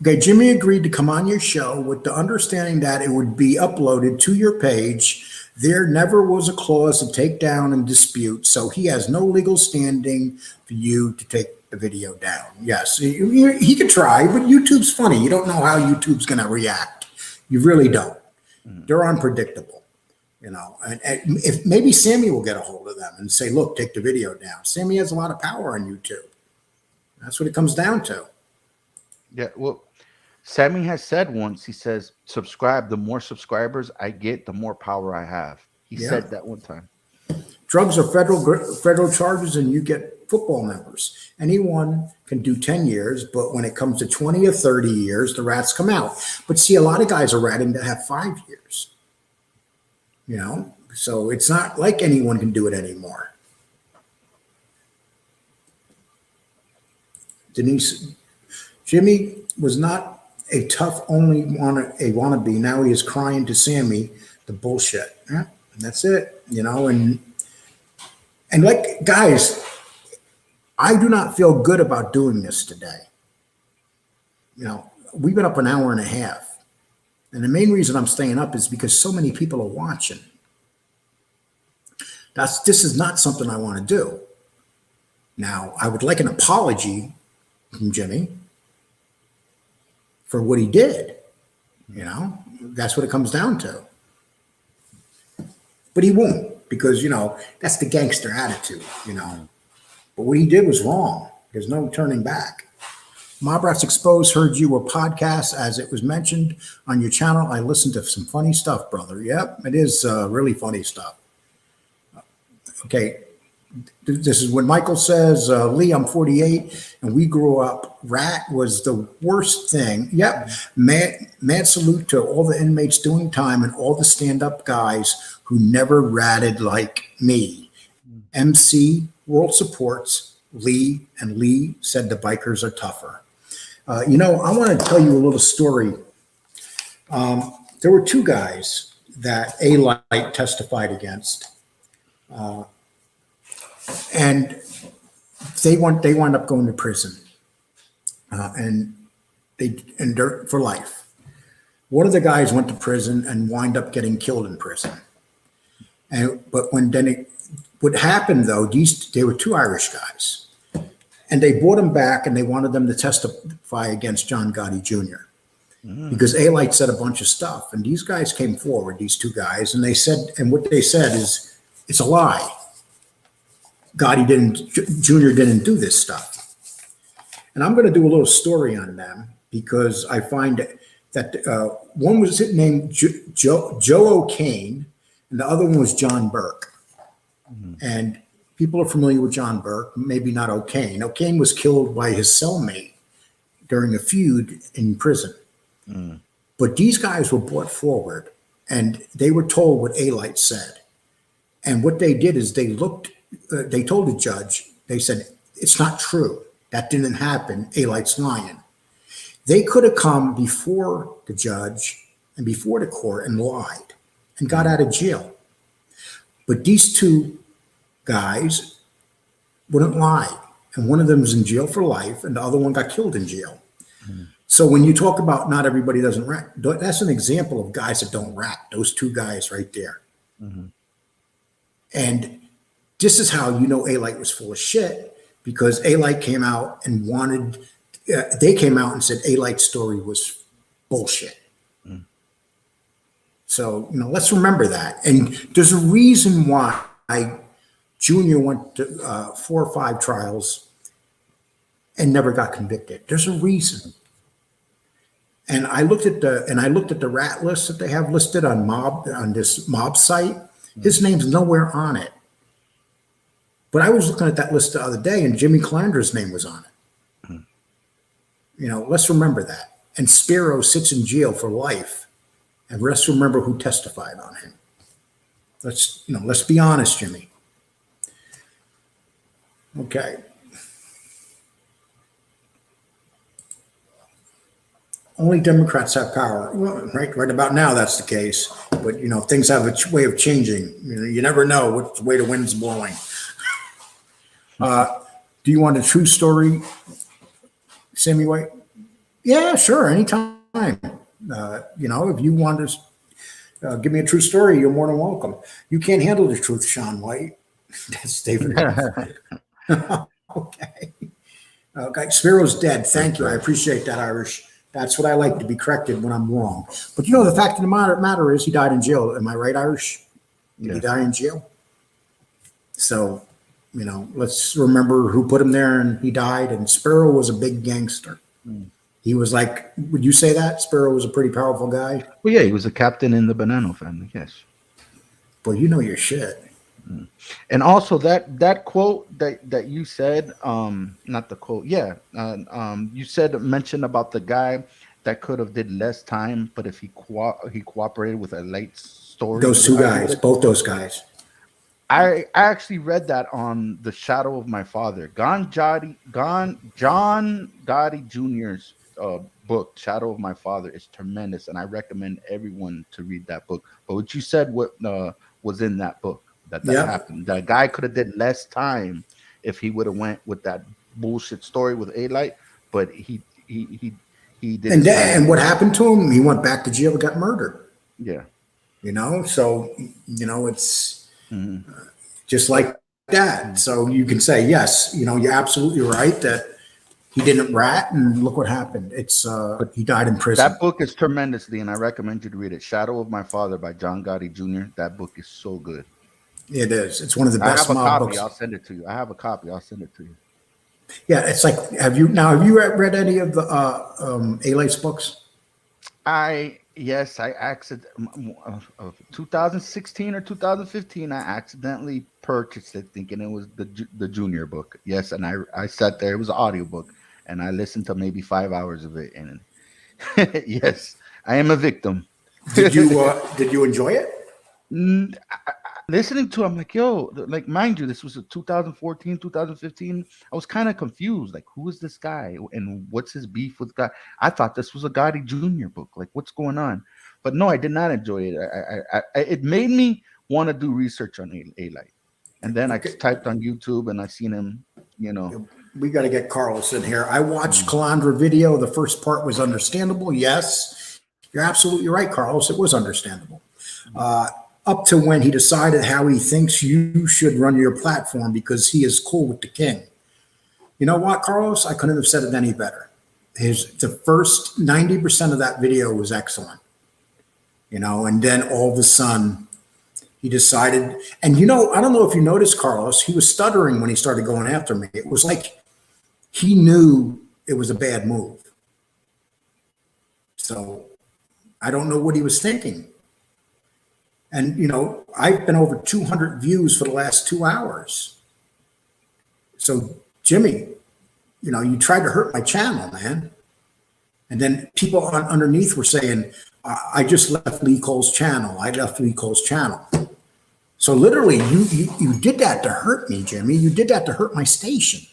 Okay, Jimmy agreed to come on your show with the understanding that it would be uploaded to your page. There never was a clause to take down and dispute, so he has no legal standing for you to take the video down. Yes, he could try, but YouTube's funny. You don't know how YouTube's going to react. You really don't. They're unpredictable. And if maybe Sammy will get a hold of them and say, look, take the video down. Sammy has a lot of power on YouTube. That's what it comes down to. Yeah, well, Sammy has said once, he says, subscribe. The more subscribers I get, the more power I have. He said that one time. Drugs are federal charges, and you get football numbers. Anyone can do 10 years, but when it comes to 20 or 30 years, the rats come out. But see, a lot of guys are ratting to have 5 years. So it's not like anyone can do it anymore. Denise, Jimmy was not a tough wannabe. Now he is crying to Sammy the bullshit. Yeah, and that's it. And like, guys, I do not feel good about doing this today. We've been up an hour and a half. And the main reason I'm staying up is because so many people are watching. This is not something I want to do. Now, I would like an apology from Jimmy for what he did. That's what it comes down to. But he won't, because, that's the gangster attitude, But what he did was wrong. There's no turning back. Mob Rats Exposed heard you were podcast as it was mentioned on your channel. I listened to some funny stuff, brother. Yep, it is really funny stuff. Okay, this is what Michael says. Lee, I'm 48, and we grew up. Rat was the worst thing. Yep, mad salute to all the inmates doing time and all the stand-up guys who never ratted like me. MC World supports Lee, and Lee said the bikers are tougher. I want to tell you a little story. There were 2 guys that A-Light testified against, and they wound up going to prison, and they endured for life. One of the guys went to prison and wound up getting killed in prison. What happened though? They were 2 Irish guys. And they brought him back, and they wanted them to testify against John Gotti Jr. Because A-Light said a bunch of stuff. And these guys came forward, these 2 guys, and what they said is, it's a lie. Jr. didn't do this stuff. And I'm going to do a little story on them, because I find that one was named Joe O'Kane, and the other one was John Burke. And people are familiar with John Burke, maybe not O'Kane. O'Kane was killed by his cellmate during a feud in prison. But these guys were brought forward, and they were told what A-Light said. And what they did is they told the judge, they said, it's not true. That didn't happen. A-Light's lying. They could have come before the judge and before the court and lied and got out of jail. But these two guys wouldn't lie. And one of them was in jail for life, and the other one got killed in jail. So when you talk about not everybody doesn't rat, that's an example of guys that don't rat. Those two guys right there. And this is how you know A-Light was full of shit, because A-Light came out and they came out and said A-Light's story was bullshit. So, let's remember that. And there's a reason why Junior went to 4 or 5 trials and never got convicted. There's a reason. And I looked at the rat list that they have listed on this mob site. His name's nowhere on it. But I was looking at that list the other day, and Jimmy Calandra's name was on it. Let's remember that. And Spiro sits in jail for life, and let's remember who testified on him. Let's be honest, Jimmy. Okay. Only Democrats have power. Well, right about now, that's the case. But, things have a way of changing. You never know which way the wind's blowing. Do you want a true story, Sammy White? Yeah, sure. Anytime. If you want to give me a true story, you're more than welcome. You can't handle the truth, Sean White. That's David. Okay. Spiro's dead. Thank you. I appreciate that, Irish. That's what I like, to be corrected when I'm wrong. But the fact of the matter is he died in jail. Am I right, Irish? Did he die in jail? So, let's remember who put him there, and he died. And Spiro was a big gangster. He was like, would you say that? Spiro was a pretty powerful guy? Well, yeah, he was a captain in the Bonanno family, yes. But your shit. And also that quote that you said, not the quote, you mentioned about the guy that could have did less time, but if he cooperated with A-Light's story. Those two guys, both those guys. I actually read that on The Shadow of My Father. John Gotti Jr.'s book, Shadow of My Father, is tremendous, and I recommend everyone to read that book. But what you said was in that book. That happened. That guy could have did less time if he would have went with that bullshit story with A-Light, but he did. And what happened to him? He went back to jail and got murdered. Yeah. So it's just like that. So you can say yes. You're absolutely right that he didn't rat, and look what happened. He died in prison. That book is tremendously, and I recommend you to read it. Shadow of My Father by John Gotti Jr. That book is so good. It is. It's one of the best mob books. I'll send it to you. I have a copy. I'll send it to you. Yeah, it's like, have you read any of the A-Light's books? I 2016 or 2015, I accidentally purchased it thinking it was the junior book. Yes, and I sat there. It was an audiobook, and I listened to maybe 5 hours of it. And yes, I am a victim. Did you enjoy it? Listening to, I'm like, yo, like, mind you, this was a 2014, 2015. I was kind of confused. Like, who is this guy? And what's his beef with guy? I thought this was a Gotti Jr. book. Like, what's going on? But no, I did not enjoy it. It made me want to do research on A-Light. And then I typed on YouTube and I seen him, We got to get Carlos in here. I watched Calandra video. The first part was understandable. Yes, you're absolutely right, Carlos. It was understandable. Up to when he decided how he thinks you should run your platform because he is cool with the king. You know what, Carlos? I couldn't have said it any better. The first 90% of that video was excellent. And then all of a sudden he decided, and I don't know if you noticed, Carlos, he was stuttering when he started going after me. It was like he knew it was a bad move. So I don't know what he was thinking. And, I've been over 200 views for the last 2 hours. So, Jimmy, you tried to hurt my channel, man. And then people underneath were saying, I just left Lee Cole's channel. I left Lee Cole's channel. So literally, you did that to hurt me, Jimmy. You did that to hurt my station.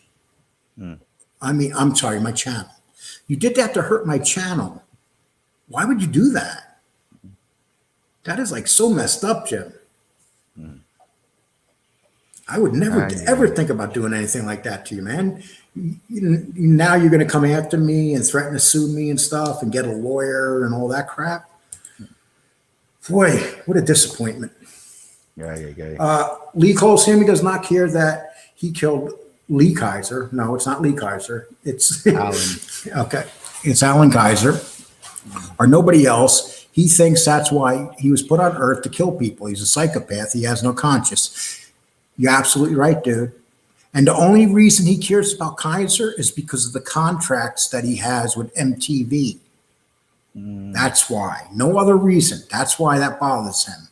I mean, I'm sorry, my channel. You did that to hurt my channel. Why would you do that? That is like so messed up, Jim. I would never ever think about doing anything like that to you, man. Now you're going to come after me and threaten to sue me and stuff and get a lawyer and all that crap. Boy, what a disappointment. Lee Cole, Sammy does not care that he killed Lee Kaiser. No, it's not Lee Kaiser. It's Alan. Okay. It's Alan Kaiser or nobody else. He thinks that's why he was put on earth to kill people. He's a psychopath. He has no conscience. You're absolutely right, dude. And the only reason he cares about Kaiser is because of the contracts that he has with MTV. That's why. No other reason. That's why that bothers him.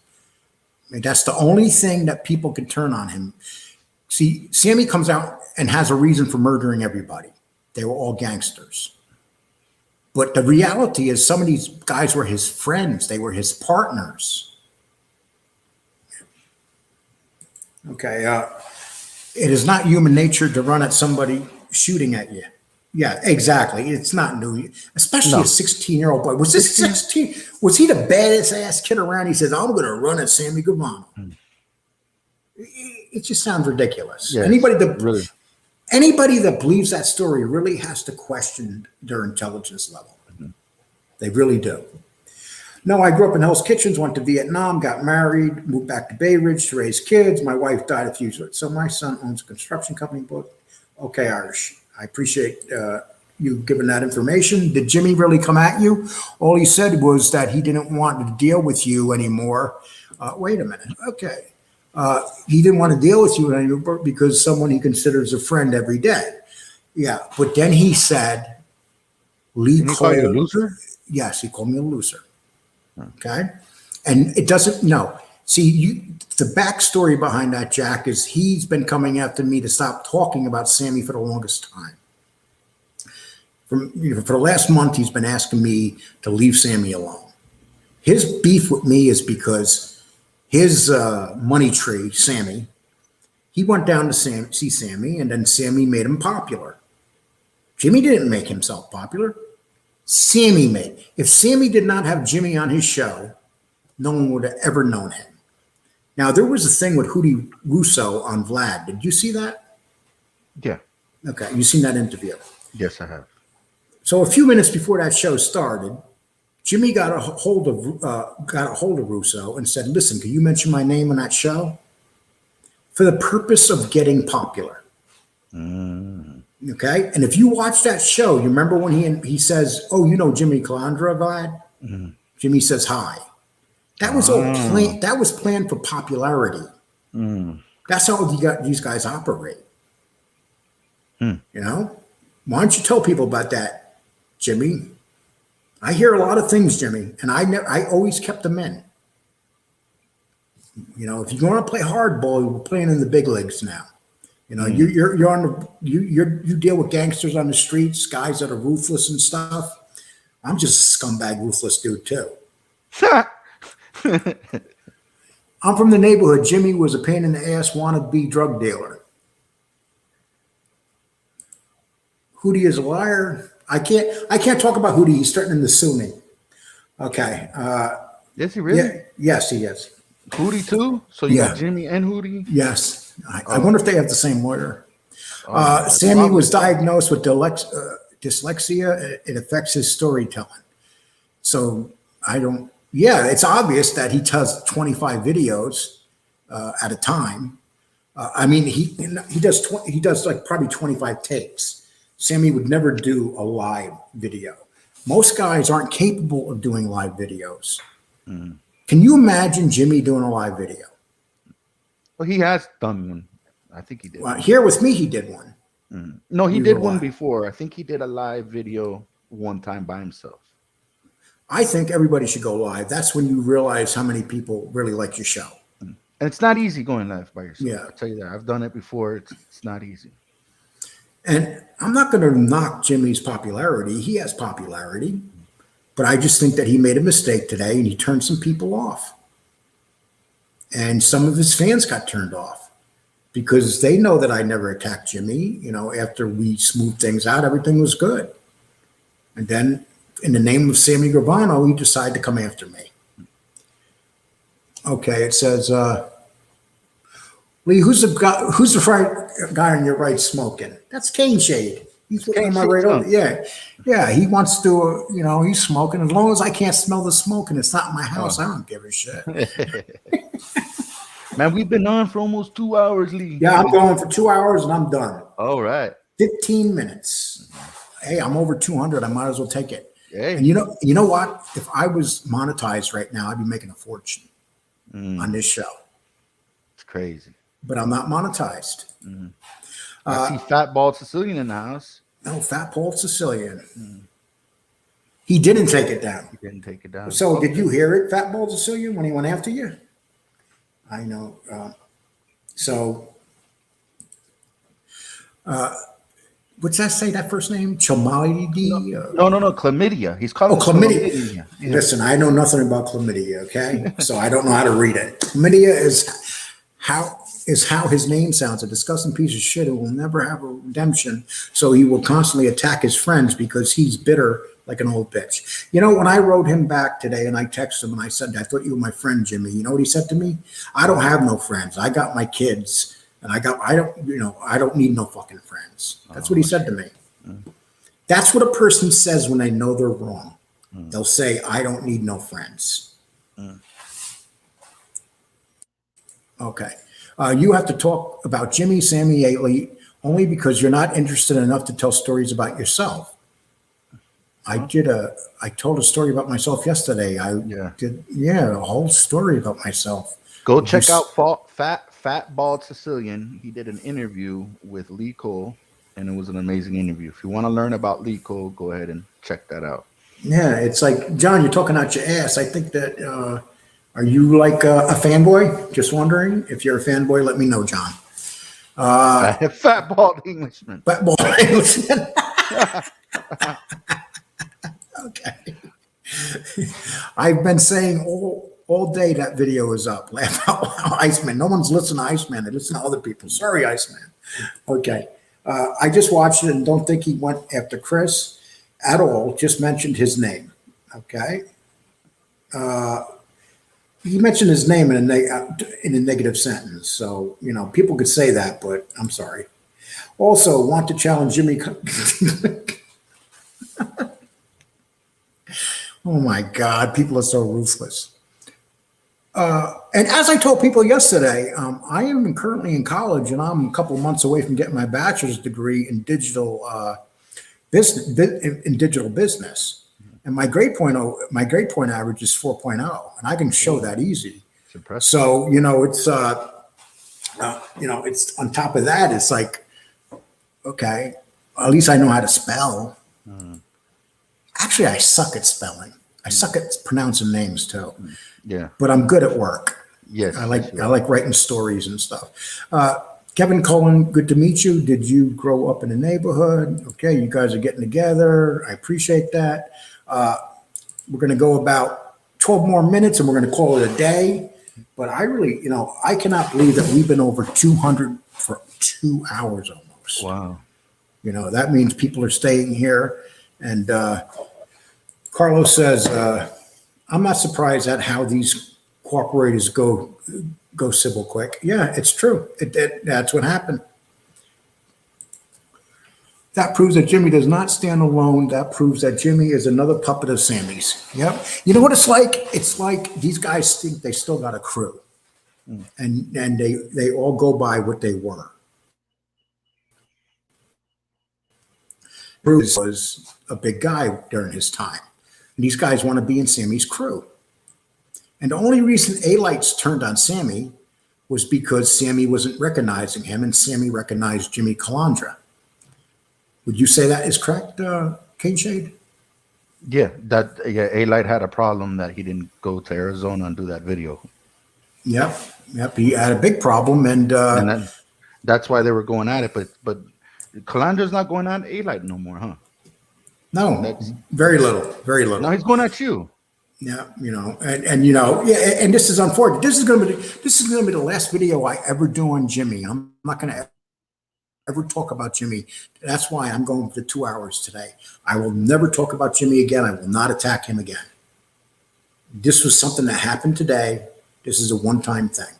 I mean, that's the only thing that people can turn on him. See, Sammy comes out and has a reason for murdering everybody. They were all gangsters. But the reality is some of these guys were his friends. They were his partners. Okay. It is not human nature to run at somebody shooting at you. Yeah, exactly. It's not new, especially a 16-year-old boy. Was this 16? Was he the baddest ass kid around? He says, I'm going to run at Sammy Gravano. It just sounds ridiculous. Yes, Anybody that believes that story really has to question their intelligence level. They really do. No, I grew up in Hell's Kitchens, went to Vietnam, got married, moved back to Bay Ridge to raise kids. My wife died a few years. So my son owns a construction company. Okay, Irish. I appreciate you giving that information. Did Jimmy really come at you? All he said was that he didn't want to deal with you anymore. Wait a minute. Okay. He didn't want to deal with you anymore because someone he considers a friend every day. Yeah. But then he said, Lee Cole. Call you a loser? Yes, he called me a loser. Okay. And it doesn't, no. See, the backstory behind that, Jack, is he's been coming after me to stop talking about Sammy for the longest time. For the last month, he's been asking me to leave Sammy alone. His beef with me is because his money tree, Sammy, he went down to see Sammy, and then Sammy made him popular. Jimmy didn't make himself popular. Sammy made. If Sammy did not have Jimmy on his show, no one would have ever known him. Now, there was a thing with Hootie Russo on Vlad. Did you see that? Yeah. Okay, you seen that interview? Yes, I have. So a few minutes before that show started, Jimmy got a hold of Russo and said, "Listen, can you mention my name on that show?" For the purpose of getting popular. Okay, and if you watch that show, you remember when he says, "Oh, you know Jimmy Calandra, Vlad?" Jimmy says hi. That was all planned. That was planned for popularity. That's how these guys operate. You know, why don't you tell people about that, Jimmy? I hear a lot of things, Jimmy, and I always kept them in. You know, if you want to play hardball, we're playing in the big leagues now. You know, you're on the you deal with gangsters on the streets, guys that are ruthless and stuff. I'm just a scumbag, ruthless dude too. I'm from the neighborhood. Jimmy was a pain in the ass wannabe drug dealer. Hootie is a liar. I can't talk about Hootie. He's threatening to sue me. Okay. Is he really? Yeah, yes, he is. Hootie too? So you got Jimmy and Hootie? Yes. I wonder if they have the same lawyer. Sammy was diagnosed with dyslexia. It affects his storytelling. So it's obvious that he does 25 videos at a time. I mean, he does like probably 25 takes. Sammy would never do a live video. Most guys aren't capable of doing live videos. Can you imagine Jimmy doing a live video? Well, he has done one. I think he did. Well, here with me, he did one. No, he did one before. I think he did a live video one time by himself. I think everybody should go live. That's when you realize how many people really like your show. And it's not easy going live by yourself. Yeah. I'll tell you that. I've done it before. It's not easy. And I'm not going to knock Jimmy's popularity. He has popularity, but I just think that he made a mistake today and he turned some people off. And some of his fans got turned off because they know that I never attacked Jimmy. You know, after we smoothed things out, everything was good. And then in the name of Sammy Gravano, he decided to come after me. Okay, it says, Lee, who's the guy on your right smoking? That's Cane Shade. He's looking on my right over. Yeah. He wants to, he's smoking. As long as I can't smell the smoke and it's not in my house, I don't give a shit. Man, we've been on for almost 2 hours, Lee. Yeah, I'm going for 2 hours and I'm done. All right. 15 minutes. Hey, I'm over 200. I might as well take it. Hey. And you know what? If I was monetized right now, I'd be making a fortune on this show. It's crazy. But I'm not monetized. I see Fat Bald Sicilian in the house. No, Fat Paul Sicilian. He didn't take it down. He didn't take it down. So did you hear it, Fat Bald Sicilian, when he went after you? I know. What's that say, that first name? Chlamydia? No, chlamydia. He's called chlamydia. Yeah. Listen, I know nothing about chlamydia, okay? So I don't know how to read it. Chlamydia is how his name sounds, a disgusting piece of shit who will never have a redemption. So he will constantly attack his friends because he's bitter like an old bitch. You know, when I wrote him back today and I texted him and I said, I thought you were my friend, Jimmy. You know what he said to me? I don't have no friends. I got my kids. And I don't need no fucking friends. That's what he said to me. That's what a person says when they know they're wrong. They'll say, I don't need no friends. Okay. You have to talk about Jimmy, Sammy, Ailey, only because you're not interested enough to tell stories about yourself. I told a story about myself yesterday. A whole story about myself. Go check out Fat Bald Sicilian. He did an interview with Lee Cole, and it was an amazing interview. If you want to learn about Lee Cole, go ahead and check that out. Yeah, it's like, John, you're talking out your ass. I think that, are you like a fanboy? Just wondering. If you're a fanboy, let me know, John. Fat Bald Englishman. Fat Bald Englishman. Okay. I've been saying all day that video is up. Laugh out loud, Iceman. No one's listening to Iceman. They listen to other people. Sorry, Iceman. Okay. I just watched it and don't think he went after Chris at all. Just mentioned his name. Okay. He mentioned his name in a negative sentence. So, people could say that, but I'm sorry. Also, want to challenge Jimmy. Oh my God, people are so ruthless. And as I told people yesterday, I am currently in college and I'm a couple of months away from getting my bachelor's degree in digital business. And my grade point average is 4.0, and I can show that easy. It's impressive. So, it's on top of that, it's like, okay, at least I know how to spell. Actually, I suck at spelling. I suck at pronouncing names too. Yeah. But I'm good at work. Yes. I like writing stories and stuff. Kevin Cullen, good to meet you. Did you grow up in a neighborhood? Okay, you guys are getting together. I appreciate that. We're going to go about 12 more minutes and we're going to call it a day. But I really, I cannot believe that we've been over 200 for 2 hours almost. Wow. That means people are staying here. And Carlos says, I'm not surprised at how these cooperators go civil quick. Yeah, it's true. That's what happened. That proves that Jimmy does not stand alone. That proves that Jimmy is another puppet of Sammy's. Yep. You know what it's like? It's like these guys think they still got a crew. And they all go by what they were. Bruce was a big guy during his time. And these guys want to be in Sammy's crew. And the only reason A-Lights turned on Sammy was because Sammy wasn't recognizing him and Sammy recognized Jimmy Calandra. Would you say that is correct, Cane Shade? Yeah, A-Light had a problem that he didn't go to Arizona and do that video. Yep, yep. He had a big problem, and And that's why they were going at it. But Calandra's not going at A-Light no more, huh? no, That's very little, very now little. he's going at you. Yeah, and yeah, and this is unfortunate. This is going to be the last video I ever do on Jimmy. I'm not going to ever talk about Jimmy. That's why I'm going for 2 hours today. I will never talk about Jimmy again. I will not attack him again. This was something that happened today. This is a one-time thing.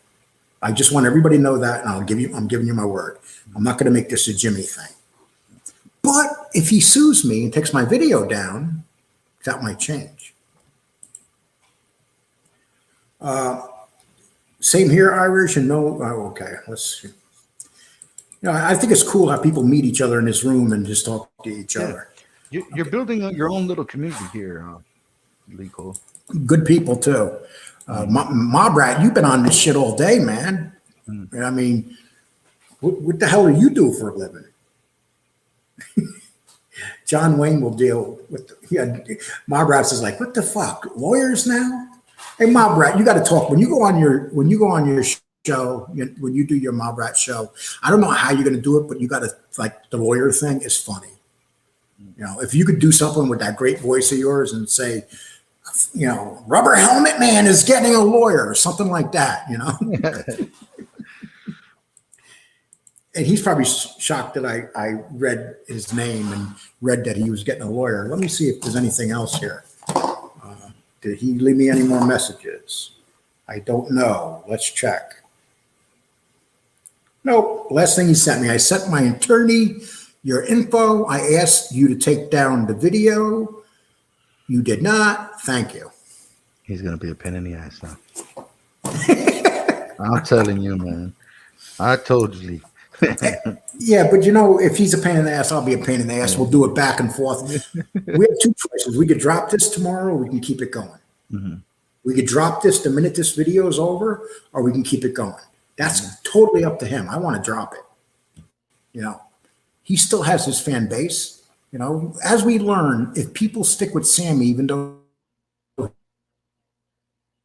I just want everybody to know that, and I'm giving you my word. I'm not going to make this a Jimmy thing. But if he sues me and takes my video down, that might change. Same here, Irish, and no. Okay, let's see. I think it's cool how people meet each other in this room and just talk to each other. You're building your own little community here, Lico. Good people too. Mob Rat, you've been on this shit all day, man. I mean, what the hell do you do for a living? John Wayne will deal with. Mob Rat is like, what the fuck? Lawyers now? Hey, Mob Rat, you got to talk when you go on your show. When you do your Mob Rat show, I don't know how you're going to do it, but you got to, like, the lawyer thing is funny. If you could do something with that great voice of yours and say, Rubber Helmet Man is getting a lawyer or something like that, And he's probably shocked that I read his name and read that he was getting a lawyer. Let me see if there's anything else here. Did he leave me any more messages? I don't know. Let's check. Nope. Last thing he sent me, I sent my attorney your info. I asked you to take down the video. You did not. Thank you. He's going to be a pain in the ass now. I'm telling you, man. I told you. Yeah, but if he's a pain in the ass, I'll be a pain in the ass. We'll do it back and forth. We have two choices. We could drop this tomorrow, or we can keep it going. Mm-hmm. We could drop this the minute this video is over, or we can keep it going. That's totally up to him. I want to drop it. He still has his fan base. As we learn, if people stick with Sammy, even though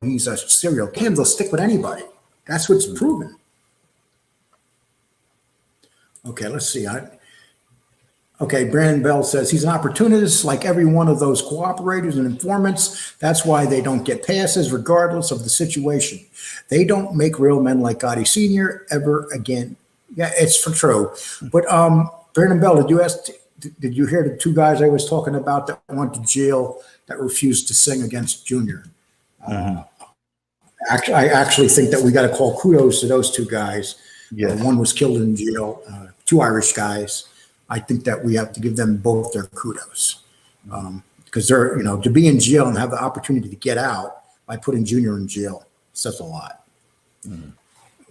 he's a serial killer, they'll stick with anybody. That's what's proven. Okay, let's see. Okay, Brandon Bell says he's an opportunist like every one of those cooperators and informants. That's why they don't get passes regardless of the situation. They don't make real men like Gotti Sr. ever again. Yeah, it's for true. But Brandon Bell, did you hear the two guys I was talking about that went to jail that refused to sing against Junior? I actually think that we got to call kudos to those two guys. Yes. One was killed in jail, two Irish guys. I think that we have to give them both their kudos because they're, to be in jail and have the opportunity to get out by putting Junior in jail says a lot.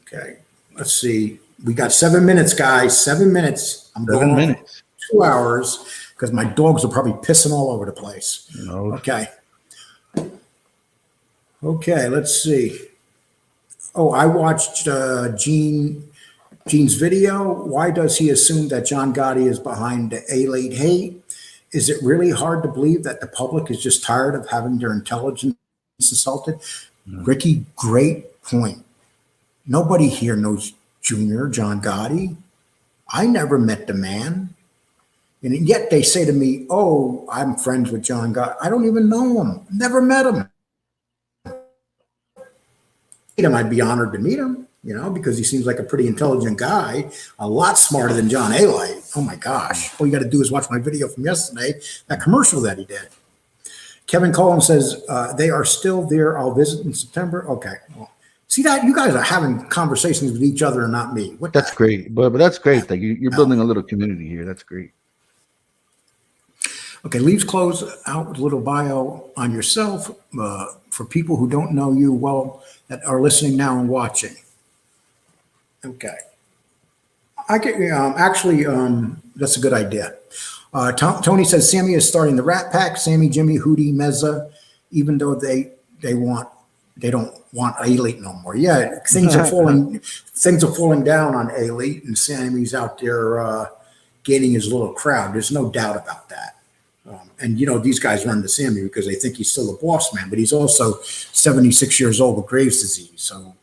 Okay, let's see. We got 7 minutes, guys. 7 minutes. I'm going 7 minutes. 2 hours because my dogs are probably pissing all over the place. Okay. Okay, let's see. Oh, I watched Gene's video. Why does he assume that John Gotti is behind the A-Late hate? Is it really hard to believe that the public is just tired of having their intelligence insulted? Ricky, great point. Nobody here knows Junior, John Gotti. I never met the man. And yet they say to me, oh, I'm friends with John Gotti. I don't even know him. Never met him. I'd be honored to meet him, because he seems like a pretty intelligent guy, a lot smarter than John A-Light. Oh my gosh. All you got to do is watch my video from yesterday, that commercial that he did. Kevin Collins says, they are still there. I'll visit in September. Okay. Well, see that you guys are having conversations with each other and not me. That's great. But that's great that you're building a little community here. That's great. Okay, Leaves close out with a little bio on yourself for people who don't know you well that are listening now and watching. Okay. I get that's a good idea. Tony says Sammy is starting the Rat Pack. Sammy, Jimmy, Hootie, Meza, even though they don't want A-Late no more. Yeah, things are falling down on A-Late, and Sammy's out there gaining his little crowd. There's no doubt about that. And these guys run to Sammy because they think he's still a boss man, but he's also 76 years old with Graves' disease. So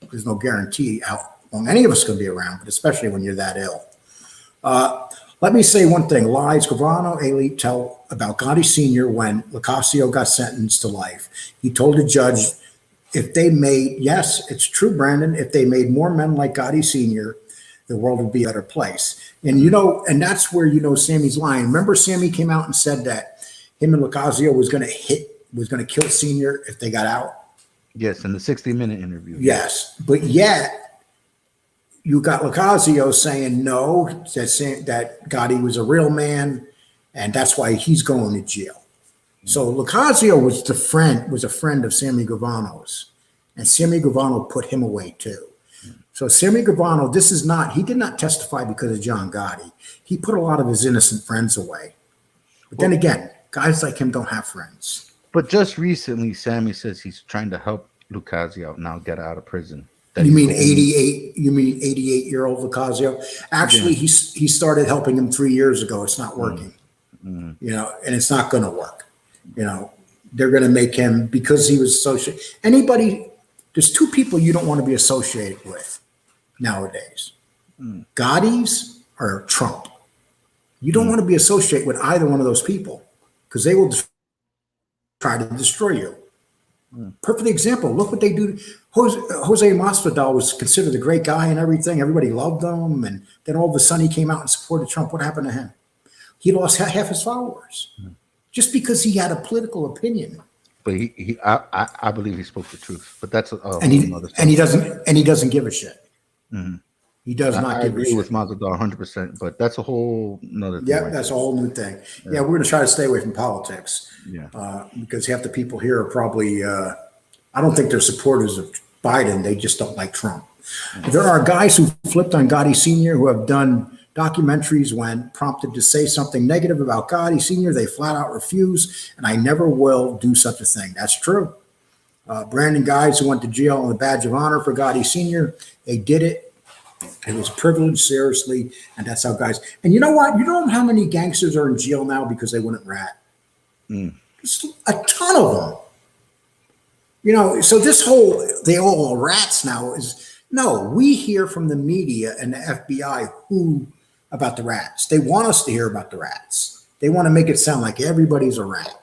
there's no guarantee how long any of us can be around, but especially when you're that ill. Let me say one thing. Lies Gravano Elite tell about Gotti Sr. when Locascio got sentenced to life. He told the judge, if they made, yes, it's true, Brandon, if they made more men like Gotti Sr., the world would be a better place. And and that's where Sammy's lying. Remember, Sammy came out and said that him and Locascio was going to kill Senior if they got out. Yes, in the 60-minute interview. Yes, but yet you got Locascio saying no, that Gotti was a real man, and that's why he's going to jail. So Locascio was a friend of Sammy Gravano's, and Sammy Gravano put him away too. So Sammy Gravano, he did not testify because of John Gotti. He put a lot of his innocent friends away. But then again, guys like him don't have friends. But just recently, Sammy says he's trying to help Locascio now get out of prison. You mean 88? You mean 88-year-old Locascio? Actually, he started helping him 3 years ago. It's not working. And it's not going to work. They're going to make him, because he was associated. There's two people you don't want to be associated with nowadays. Gotti's or Trump. You don't want to be associated with either one of those people because they will try to destroy you. Perfect example. Look what they do. Jose Masvidal was considered a great guy and everything. Everybody loved him. And then all of a sudden he came out and supported Trump. What happened to him? He lost half his followers just because he had a political opinion. But I believe he spoke the truth. But that's and he doesn't give a shit. He does not give a shit. I agree with Masvidal 100%. But that's a whole nother thing. Yeah, that's a whole new thing. Yeah, we're going to try to stay away from politics. Because half the people here are probably, I don't think they're supporters of Biden. They just don't like Trump. There are guys who flipped on Gotti Sr. who have done documentaries when prompted to say something negative about Gotti Sr. They flat out refuse, and I never will do such a thing. That's true. Brandon, guys who went to jail on the badge of honor for Gotti Sr., they did it. It was privilege, seriously, and that's how guys. And you know what? You know how many gangsters are in jail now because they wouldn't rat? Just a ton of them. So this whole they all are rats now is no. We hear from the media and the FBI about the rats. They want us to hear about the rats. They want to make it sound like everybody's a rat.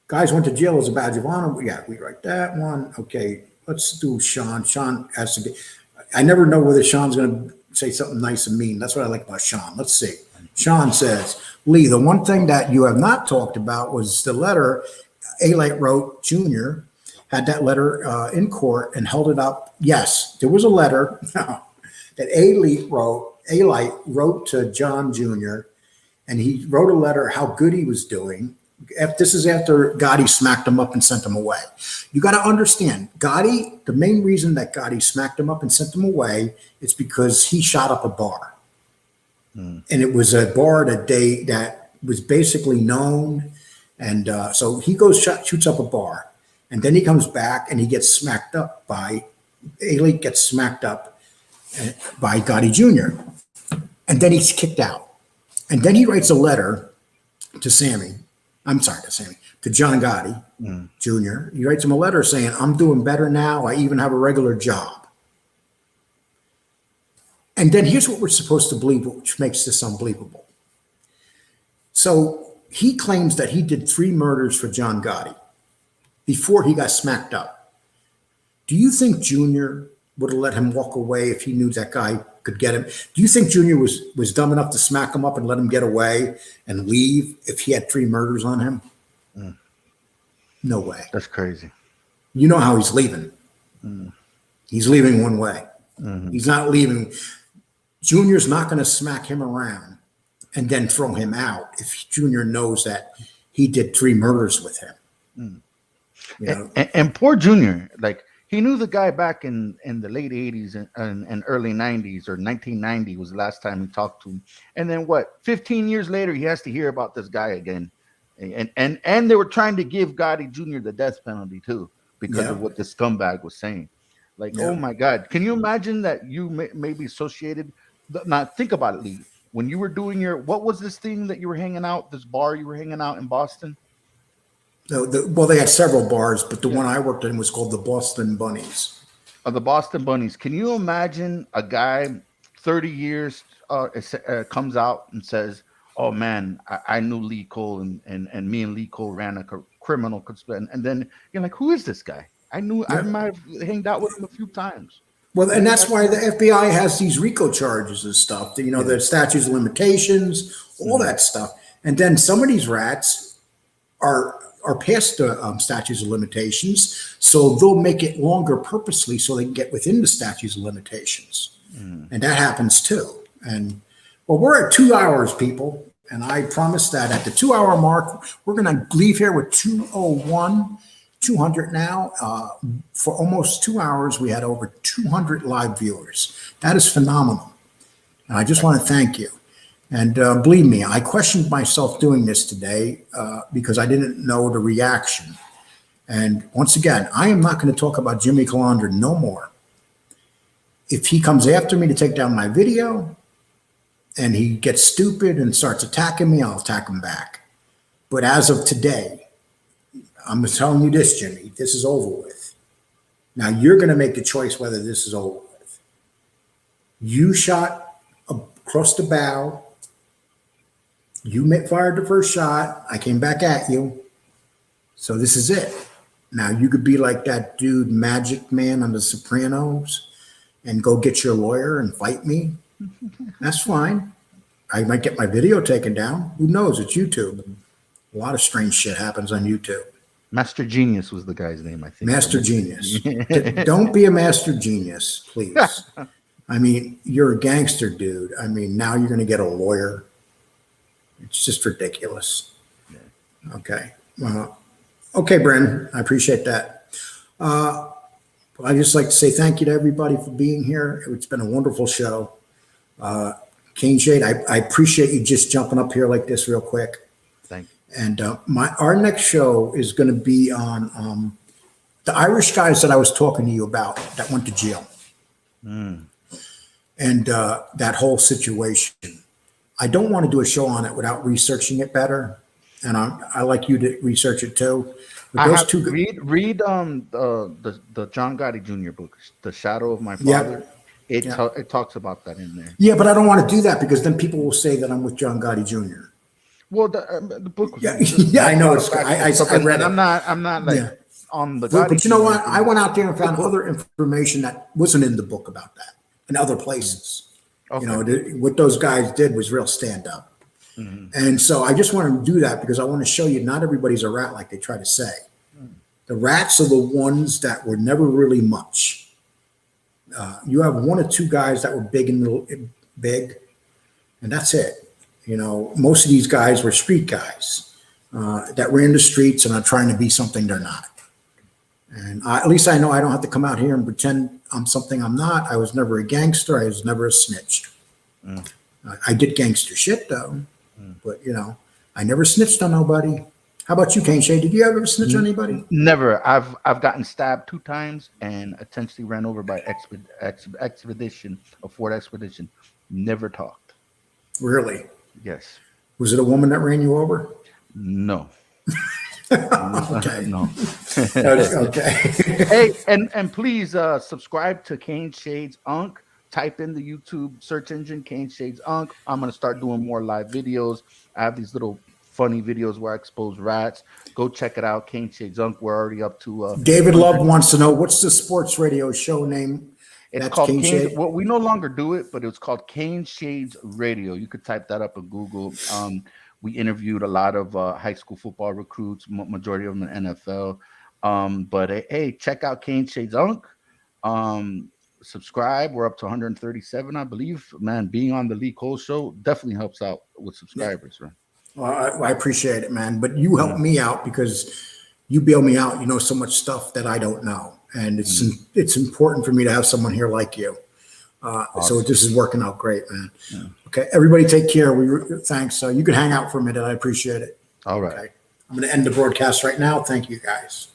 Guys went to jail as a badge of honor. Yeah, we write that one. Okay, let's do Sean. Sean has to be. I never know whether Sean's going to say something nice and mean. That's what I like about Sean. Let's see. Sean says, Lee, the one thing that you have not talked about was the letter A-Light wrote, Jr. had that letter in court and held it up. Yes, there was a letter that A-Light wrote to John Jr. And he wrote a letter how good he was doing. This is after Gotti smacked him up and sent him away. You got to understand, Gotti, the main reason that Gotti smacked him up and sent him away is because he shot up a bar. And it was a bar that was basically known. And so he goes, shoots up a bar. And then he comes back and he gets smacked up by, A-Light gets smacked up by Gotti Jr. And then he's kicked out. And then he writes a letter to John Gotti Jr. He writes him a letter saying, I'm doing better now. I even have a regular job. And then here's what we're supposed to believe, which makes this unbelievable. So he claims that he did 3 murders for John Gotti before he got smacked up. Do you think Junior would have let him walk away if he knew that guy could get him? Do you think Junior was dumb enough to smack him up and let him get away and leave if he had 3 murders on him? No way. That's crazy. You know how he's leaving. He's leaving one way. He's not leaving. Junior's not going to smack him around and then throw him out if Junior knows that he did 3 murders with him. And poor Junior, like he knew the guy back in the late 80s and early 90s, or 1990 was the last time he talked to him. And then 15 years later, he has to hear about this guy again. And they were trying to give Gotti Jr. the death penalty too, because of what the scumbag was saying. Like, oh my God, can you imagine that you may be associated? Now think about it, Lee. when you were doing what was this thing that you were hanging out, this bar you were hanging out in Boston? Well, they had several bars, but the one I worked in was called the Boston Bunnies. The Boston Bunnies. Can you imagine a guy 30 years comes out and says, "Oh man, I knew Lee Cole and me and Lee Cole ran a criminal conspiracy," and then you're like, "Who is this guy? I might have hanged out with him a few times." Well, and that's why the FBI has these RICO charges and stuff. You know, the statutes of limitations, all that stuff, and then some of these rats are past the statutes of limitations, so they'll make it longer purposely so they can get within the statutes of limitations, and that happens too. And well, we're at 2 hours, people, and I promise that at the 2 hour mark, we're going to leave here with 200 now. For almost 2 hours, we had over 200 live viewers. That is phenomenal, and I just want to thank you. And believe me, I questioned myself doing this today because I didn't know the reaction. And once again, I am not going to talk about Jimmy Calandra no more. If he comes after me to take down my video and he gets stupid and starts attacking me, I'll attack him back. But as of today, I'm telling you this, Jimmy, this is over with. Now you're going to make the choice whether this is over with. You shot across the bow. You fired the first shot. I came back at you. So this is it. Now you could be like that dude, Magic Man on The Sopranos, and go get your lawyer and fight me. That's fine. I might get my video taken down. Who knows? It's YouTube. A lot of strange shit happens on YouTube. Master Genius was the guy's name, I think. Master Genius. Don't be a master genius, please. I mean, you're a gangster, dude. I mean, now you're going to get a lawyer. It's just ridiculous. Okay. Okay, Bren, I appreciate that. I'd just like to say thank you to everybody for being here. It's been a wonderful show. Cane Shade, I appreciate you just jumping up here like this real quick. Thank you. And our next show is going to be on the Irish guys that I was talking to you about that went to jail. And that whole situation. I don't want to do a show on it without researching it better, and I like you to research it too. But those two read the John Gotti Jr. book, The Shadow of My Father. Yeah. It talks about that in there. Yeah, but I don't want to do that because then people will say that I'm with John Gotti Jr. Well, the book was yeah, I know it's. I read it. I'm not like on the. But you know what? I went out there and found other information that wasn't in the book about that in other places. Okay. You know, what those guys did was real stand up. And so I just want to do that because I want to show you not everybody's a rat like they try to say. The rats are the ones that were never really much. You have one or two guys that were big, and that's it. You know, most of these guys were street guys that ran the streets and are trying to be something they're not. And at least I know I don't have to come out here and pretend I'm something I'm not. I was never a gangster. I was never a snitch. I did gangster shit though, but you know, I never snitched on nobody. How about you, Cane Shade? Did you ever snitch on anybody? Never. I've gotten stabbed 2 times and essentially ran over by Expedition, a Ford Expedition. Never talked. Really? Yes. Was it a woman that ran you over? No. Okay. No. Okay. Hey, and please subscribe to Cane Shades Unc. Type in the YouTube search engine Cane Shades Unc. I'm gonna start doing more live videos. I have these little funny videos where I expose rats. Go check it out, Cane Shades Unc. We're already up to. David Love wants to know what's the sports radio show name. It's called Cane Shades. Well, we no longer do it, but it was called Cane Shades Radio. You could type that up in Google. We interviewed a lot of high school football recruits, majority of them in NFL. But hey, check out Cane Shades Unc. Subscribe. We're up to 137, I believe. Man, being on the Lee Cole show definitely helps out with subscribers, right? Well, I appreciate it, man. But you help me out because you bail me out. You know so much stuff that I don't know. And it's important for me to have someone here like you. Awesome. So this is working out great, man. Yeah. Okay, everybody take care. Thanks. You can hang out for a minute. I appreciate it. All right. Okay. I'm going to end the broadcast right now. Thank you, guys.